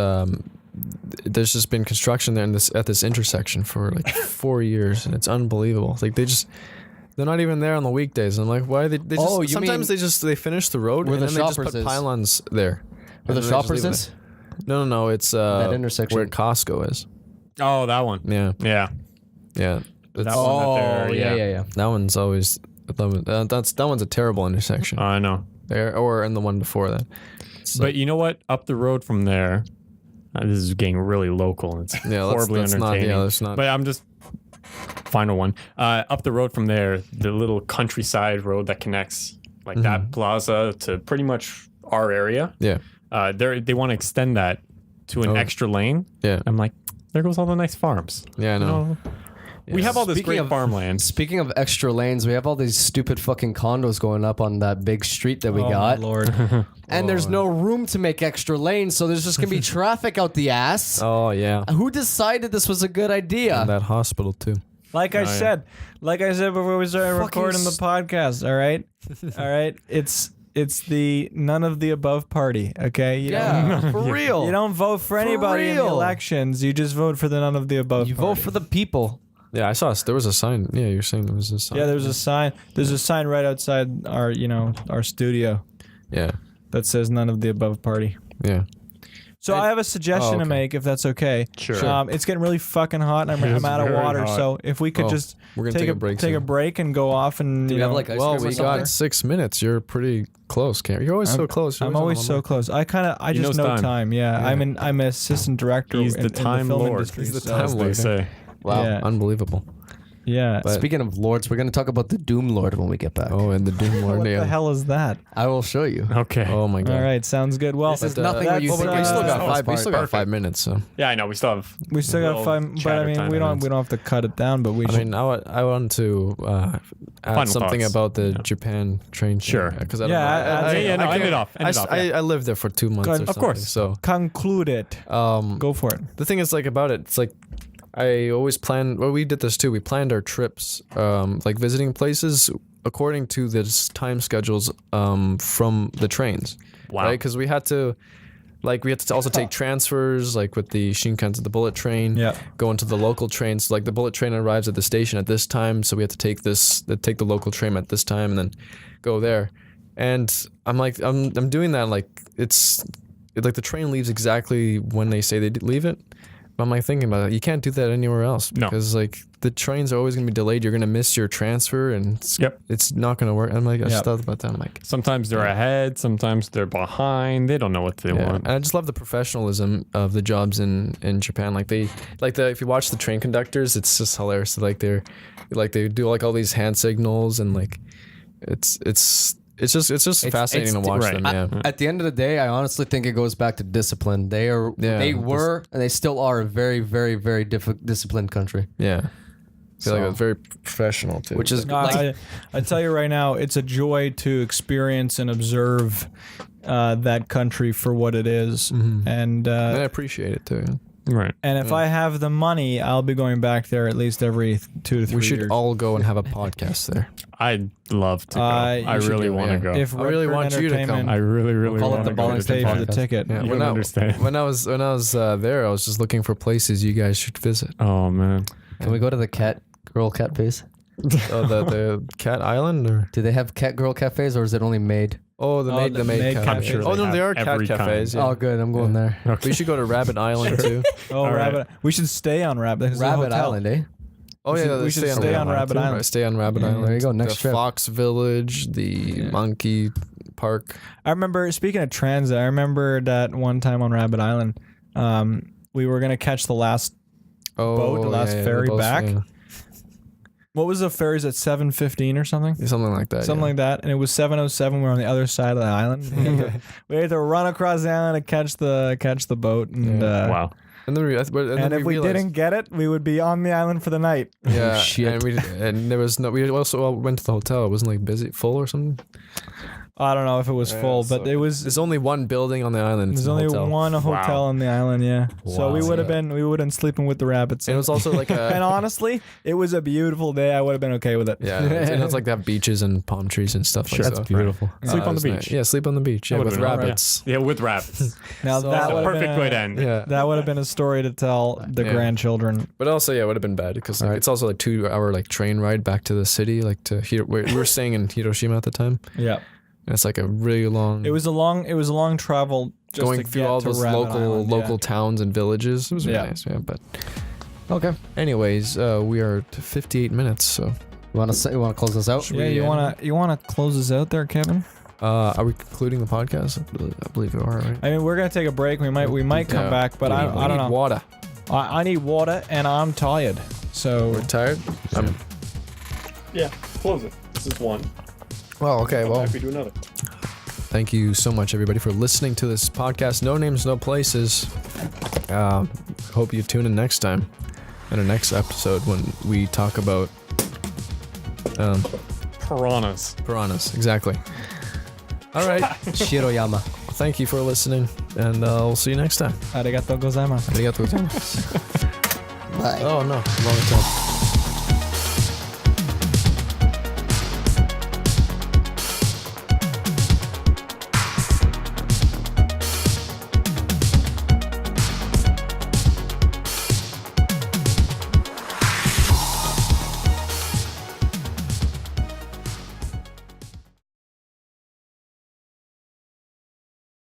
S1: there's just been construction there at this intersection for like 4 years, and it's unbelievable. It's like they're not even there on the weekdays. I'm like, why they just
S3: Oh, you
S1: sometimes
S3: mean
S1: they finish the road
S3: where
S1: and
S3: the
S1: then they just
S3: Shoppers
S1: put
S3: is?
S1: pylons there.
S3: where the
S1: And then they just
S3: Shoppers
S1: leave it
S3: is.
S1: there. No, it's
S3: That intersection.
S1: where Costco is.
S2: Oh, that one.
S1: Yeah.
S2: Yeah.
S1: Yeah.
S2: That
S1: It's-
S2: one.
S3: Oh,
S2: that there,
S3: yeah.
S1: That one's always that one's a terrible intersection.
S2: I know.
S1: There or in the one before that.
S2: But you know what? Up the road from there, this is getting really local. It's horribly entertaining.
S1: That's not.
S2: But I'm just final one. Up the road from there, the little countryside road that connects like that plaza to pretty much our area.
S1: Yeah.
S2: They want to extend that to an extra lane.
S1: Yeah.
S2: I'm like, there goes all the nice farms.
S1: Yeah, I know.
S2: You know? We have all this
S3: Speaking
S2: great
S3: of-
S2: farmland.
S3: Speaking of extra lanes, we have all these stupid fucking condos going up on that big street that we
S4: Oh,
S3: got.
S4: my Lord.
S3: And there's no room to make extra lanes, so there's just gonna be traffic out the ass.
S1: Oh yeah.
S3: Who decided this was a good idea?
S1: And that hospital too.
S4: Like I
S2: yeah.
S4: said before we started
S3: Fucking
S4: recording the podcast, all right? All right? It's the none of the above party, okay? You
S3: Yeah, for real.
S4: You don't vote for anybody in the
S3: real.
S4: elections. You just vote for the none of the above
S3: You
S4: party.
S3: vote for the people.
S1: Yeah, I saw. There was a sign. Yeah, you're saying there was a sign.
S4: Yeah, there's a sign. There's a sign right outside our studio
S1: Yeah.
S4: that says none of the above party.
S1: Yeah.
S4: So I have a suggestion to
S1: okay.
S4: make, if that's okay.
S2: Sure.
S4: It's getting really fucking hot, and
S2: It
S4: I'm
S2: is
S4: out of
S2: very
S4: water.
S2: hot.
S4: So if we could
S1: Oh,
S4: just
S1: we're gonna take a break
S4: take a
S1: soon.
S4: break and go off and
S3: Do
S4: you
S3: we have
S4: know,
S3: like ice
S1: Well,
S3: cream or
S1: we
S3: something?
S1: got 6 minutes. You're pretty close, Cam. You're always so close. You're
S4: I'm always so close. I
S2: He
S4: just
S2: knows
S4: know
S2: time.
S4: time. Yeah,
S1: Yeah.
S4: I'm an assistant director.
S2: He's
S4: in
S2: the time
S4: film
S2: lord.
S4: industry.
S1: He's the
S4: so-
S1: time
S2: As they
S1: lord.
S2: say.
S3: Wow.
S4: Yeah.
S1: Unbelievable.
S4: Yeah.
S1: But-
S3: Speaking of lords, we're gonna talk about the Doom Lord when we get back.
S1: Oh, and the Doom Lord.
S4: What
S1: yeah.
S4: the hell is that?
S3: I will show you.
S2: Okay.
S1: Oh my god.
S4: All right, sounds good. Well,
S3: This is
S1: But,
S3: nothing what you
S4: that's,
S3: think.
S1: Well, we still got
S2: Oh,
S1: five. We still got
S2: perfect.
S1: 5 minutes. So
S2: Yeah, I know. We still have.
S4: we still got
S2: little
S4: 5, but I
S2: chatter
S4: mean,
S2: time
S4: we
S2: minutes.
S4: don't have to cut it down. But we
S1: I
S4: should.
S1: mean, I want to add
S2: Final
S1: something
S2: thoughts.
S1: about the
S2: Yeah.
S1: Japan train.
S2: Sure.
S1: Because I don't
S4: Yeah,
S1: know.
S2: Yeah, no,
S1: I
S2: end
S1: can't-
S2: it off. End it off.
S1: I lived there for 2 months.
S4: Good.
S1: Or
S4: Of
S1: something,
S2: course.
S1: So
S4: Conclude it. Go for it.
S1: the thing is like about it, it's like I always plan. Well, we did this too. We planned our trips, like visiting places according to the time schedules from the trains.
S2: Wow.
S1: Right? Because we had to also take transfers, like with the Shinkansen, the bullet train.
S4: Yeah.
S1: Go into the local trains. Like the bullet train arrives at the station at this time, so we have to take the local train at this time, and then go there. And I'm like, I'm doing that. Like like the train leaves exactly when they say they leave it. But I'm like thinking about it. You can't do that anywhere else
S2: No.
S1: because like the trains are always gonna be delayed. You're gonna miss your transfer, and it's not gonna work. I'm like, I just
S4: Yep.
S1: thought about that. I'm like.
S2: Sometimes they're ahead. Sometimes they're behind. They don't know what they
S1: Yeah,
S2: want.
S1: and I just love the professionalism of the jobs in Japan. Like if you watch the train conductors, it's just hilarious. Like they do like all these hand signals and like it's just fascinating to watch
S2: right.
S1: them. Yeah,
S3: At the end of the day, I honestly think it goes back to discipline. They were and they still are a very, very, very disciplined country.
S1: yeah. I feel like
S3: So-
S1: it's very professional too.
S3: Which is
S4: No,
S3: like,
S4: I tell you right now, it's a joy to experience and observe that country for what it is.
S1: and
S4: And
S1: I appreciate it too.
S2: Right.
S4: and if I have the money, I'll be going back there at least every 2 to 3
S1: We should
S4: years.
S1: all go and have a podcast there.
S2: I'd love to go.
S4: You
S2: I
S4: should
S2: really
S1: do it,
S2: want to
S1: yeah.
S2: go.
S4: If
S1: I really
S4: Redfern
S1: want you to come.
S4: Entertainment
S2: I really, really
S3: call it
S2: want
S3: the
S2: to go.
S3: Baullingston
S4: pay for the
S3: podcast.
S4: ticket.
S1: Yeah,
S2: You
S1: when
S2: don't
S1: I-
S2: understand.
S1: When I was there, I was just looking for places you guys should visit.
S2: Oh man.
S3: can we go to the girl cafes?
S1: Oh, the Cat Island or
S3: Do they have cat girl cafes or is it only maid?
S1: oh the maid
S4: maid
S1: cafe.
S4: cafe. I'm sure
S1: Oh
S2: they
S1: no, they are
S2: have
S1: cat
S2: every
S1: cafes.
S2: kind.
S1: Yeah.
S3: Oh, good. I'm going there.
S1: We should go to Rabbit Island too.
S4: Oh,
S2: All right.
S4: Rabbit! We should stay on Rabbit. It's a
S3: Rabbit
S4: hotel.
S3: Island, eh?
S1: Oh
S4: We
S1: yeah,
S4: should- we should
S1: stay
S4: stay on Rabbit
S1: too.
S4: Island.
S1: Right, stay on Rabbit
S3: Yeah,
S1: Island.
S3: there you go, next
S1: the
S3: trip.
S1: Fox Village, the Monkey Park.
S4: I remember, speaking of transit, I remember that one time on Rabbit Island, we were gonna catch the last.
S1: Oh,
S4: the last
S1: yeah,
S4: ferry
S1: the boats,
S4: back?
S1: yeah.
S4: What was the ferries at 7:15 or something?
S1: Something like that.
S4: Something like that, and it was 7:07. We were on the other side of the island. We had to run across the island to catch the boat, and
S2: Wow.
S1: And then
S4: and if we didn't get it, we would be on the island for the night.
S1: yeah,
S3: Shit.
S1: and there was no. We also all went to the hotel. It wasn't like busy, full or something.
S4: I don't know if it was full, but
S1: so
S4: it was.
S1: There's only one building on the island. It's
S4: There's
S1: a
S4: only
S1: hotel.
S4: one hotel on the island, yeah. So we
S1: Wow.
S4: would have been sleeping with the rabbits.
S1: And it was also like
S4: and
S1: a
S4: honestly, it was a beautiful day. I would have been okay with it.
S1: yeah. And it's like they have beaches and palm trees and stuff.
S2: Sure.
S1: like
S2: That's
S1: that.
S3: beautiful.
S2: Sleep
S1: It
S2: on the
S1: was
S2: beach.
S1: nice. Yeah, sleep on the beach. Yeah,
S2: That
S1: with
S2: would've been all right.
S1: rabbits.
S2: Yeah, with rabbits.
S4: Now
S1: So-
S4: that
S2: That's a
S4: would have
S2: perfect
S4: been
S2: way to end.
S1: Yeah.
S4: that would have been a story to tell the
S1: Yeah.
S4: grandchildren.
S1: But also, yeah, it would have been bad because like,
S3: Alright.
S1: it's also like 2-hour like train ride back to the city, like to we were staying in Hiroshima at the time.
S4: Yeah,
S1: And it's like a really long.
S4: it was a long travel. Just
S1: going
S4: to
S1: through
S4: get
S1: all
S4: to
S1: those
S4: Rabbit
S1: local
S4: Island,
S1: towns and villages. It was really
S4: Yeah.
S1: nice. Yeah, but
S3: Okay.
S1: anyways, we are to 58 minutes. So,
S3: You want to close this out?
S4: Yeah, you wanna close this out there, Kevin?
S1: are we concluding the podcast? I believe we are. Right?
S4: I mean, we're gonna take a break. We might come
S1: Yeah.
S4: back, but I
S1: We
S4: don't
S1: need
S4: know.
S1: Water.
S4: I need water and I'm tired. So
S1: We're tired.
S2: Yeah, close it. This is one.
S1: Well, okay. Well,
S2: Happy to do another.
S1: thank you so much, everybody, for listening to this podcast. No names, no places. Hope you tune in next time, in our next episode when we talk about
S2: Piranhas.
S1: piranhas. Exactly. All right.
S3: Shiroyama.
S1: Thank you for listening, and we'll see you next time.
S4: arigatou gozaimasu.
S1: Arigatou gozaimasu.
S3: Bye.
S1: Oh no, wrong time.